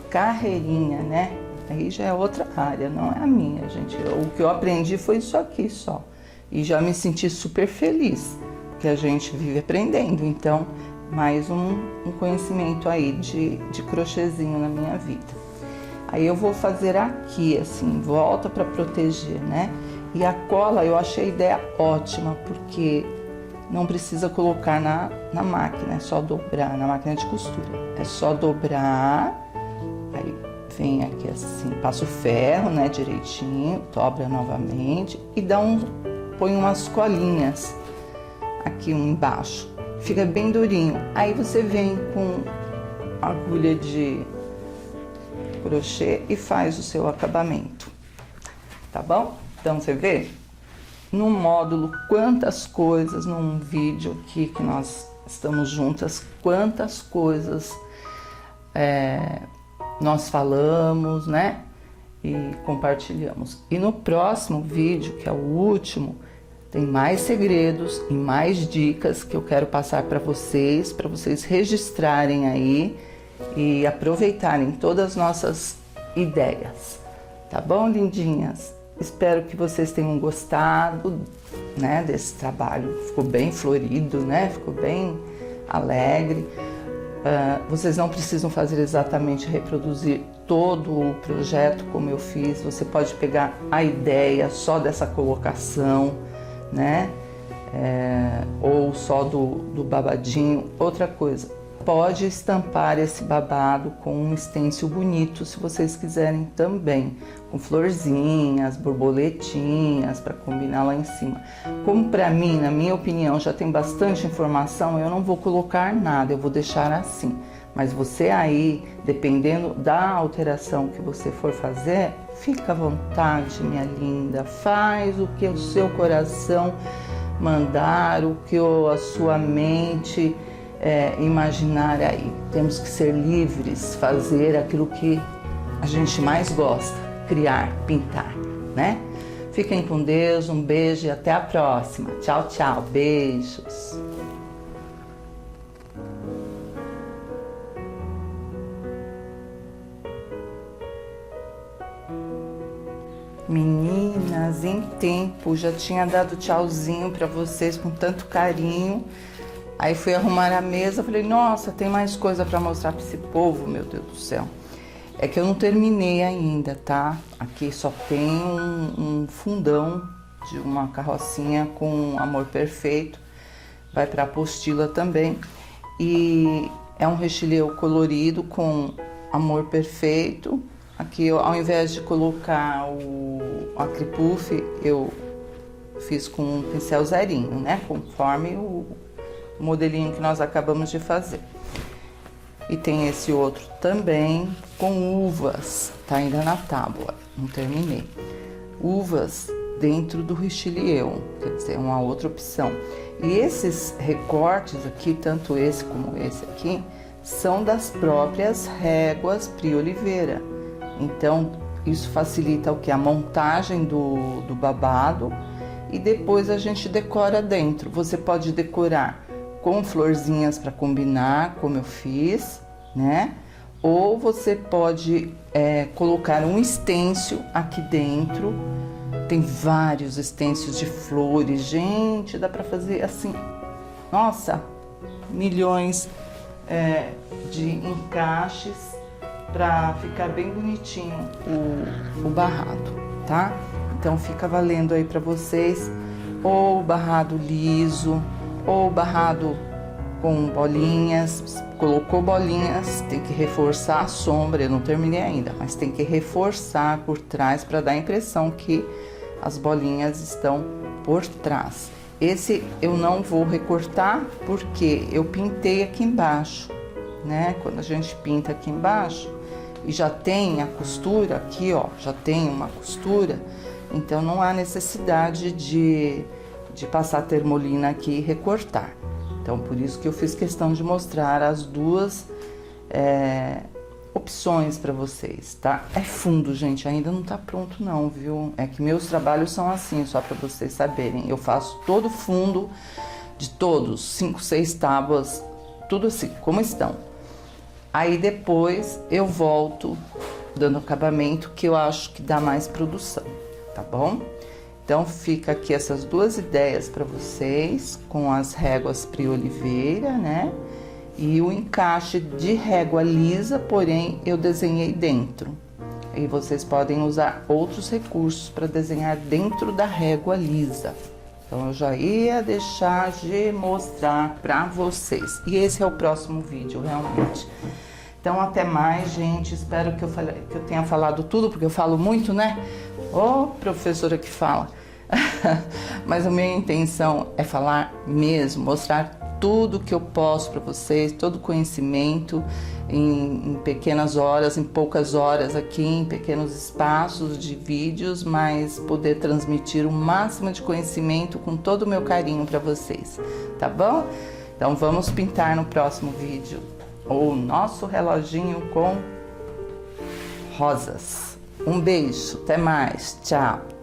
carreirinha, né? Aí já é outra área, não é a minha, gente. O que eu aprendi foi isso aqui só. E já me senti super feliz, que a gente vive aprendendo. Então, mais um conhecimento aí de crochêzinho na minha vida. Aí eu vou fazer aqui, assim, volta para proteger, né? E a cola eu achei a ideia ótima, porque não precisa colocar na máquina, é só dobrar, na máquina de costura. É só dobrar, aí vem aqui assim, passa o ferro, né, direitinho, dobra novamente e põe umas colinhas aqui embaixo. Fica bem durinho. Aí você vem com agulha de crochê e faz o seu acabamento, tá bom? Então você vê no módulo quantas coisas, num vídeo aqui que nós estamos juntas, quantas coisas nós falamos, né? E compartilhamos. E no próximo vídeo, que é o último, tem mais segredos e mais dicas que eu quero passar para vocês registrarem aí e aproveitarem todas as nossas ideias. Tá bom, lindinhas? Espero que vocês tenham gostado, né, desse trabalho. Ficou bem florido, né? Ficou bem alegre. Vocês não precisam fazer exatamente reproduzir todo o projeto como eu fiz. Você pode pegar a ideia só dessa colocação, né? Ou só do babadinho. Outra coisa, pode estampar esse babado com um stencil bonito, se vocês quiserem também, com florzinhas, borboletinhas, para combinar lá em cima. Como para mim, na minha opinião, já tem bastante informação, eu não vou colocar nada, eu vou deixar assim. Mas você aí, dependendo da alteração que você for fazer, fica à vontade, minha linda, faz o que o seu coração mandar, o que a sua mente imaginar aí. Temos que ser livres, fazer aquilo que a gente mais gosta, criar, pintar, né? Fiquem com Deus, um beijo e até a próxima. Tchau, tchau, beijos. Meninas, em tempo, já tinha dado tchauzinho para vocês com tanto carinho. Aí fui arrumar a mesa, falei, nossa, tem mais coisa para mostrar para esse povo, meu Deus do céu. É que eu não terminei ainda, tá? Aqui só tem um fundão de uma carrocinha com Amor Perfeito. Vai para apostila também. E é um recheio colorido com Amor Perfeito. Aqui, ao invés de colocar o acripuff, eu fiz com um pincel zerinho, né? Conforme o modelinho que nós acabamos de fazer. E tem esse outro também com uvas, tá ainda na tábua, não terminei. Uvas dentro do richelieu, quer dizer, uma outra opção. E esses recortes aqui, tanto esse como esse aqui, são das próprias réguas Pri Oliveira. Então, isso facilita o que? A montagem do babado e depois a gente decora dentro. Você pode decorar com florzinhas para combinar, como eu fiz, né? Ou você pode colocar um stencil aqui dentro. Tem vários stencils de flores, gente, dá para fazer assim, nossa, milhões de encaixes para ficar bem bonitinho o barrado, tá? Então fica valendo aí para vocês, ou barrado liso, ou barrado com bolinhas. Colocou bolinhas, tem que reforçar a sombra, eu não terminei ainda, mas tem que reforçar por trás para dar a impressão que as bolinhas estão por trás. Esse eu não vou recortar porque eu pintei aqui embaixo, né? Quando a gente pinta aqui embaixo e já tem a costura aqui, ó, já tem uma costura, então não há necessidade de passar termolina aqui e recortar. Então, por isso que eu fiz questão de mostrar as duas opções para vocês, tá? É fundo, gente, ainda não tá pronto não, viu? É que meus trabalhos são assim, só para vocês saberem. Eu faço todo o fundo de todos, 5, 6 tábuas, tudo assim, como estão. Aí depois eu volto dando acabamento, que eu acho que dá mais produção, tá bom? Então fica aqui essas duas ideias para vocês, com as réguas Pri Oliveira, né? E o encaixe de régua lisa, porém eu desenhei dentro. E vocês podem usar outros recursos para desenhar dentro da régua lisa. Então eu já ia deixar de mostrar para vocês. E esse é o próximo vídeo, realmente. Então até mais, gente. Espero que eu tenha falado tudo, porque eu falo muito, né? Ô, professora que fala. Mas a minha intenção é falar mesmo, mostrar tudo que eu posso para vocês, todo o conhecimento em pequenas horas, em poucas horas aqui, em pequenos espaços de vídeos, mas poder transmitir o máximo de conhecimento com todo o meu carinho para vocês, tá bom? Então vamos pintar no próximo vídeo o nosso reloginho com rosas. Um beijo, até mais, tchau!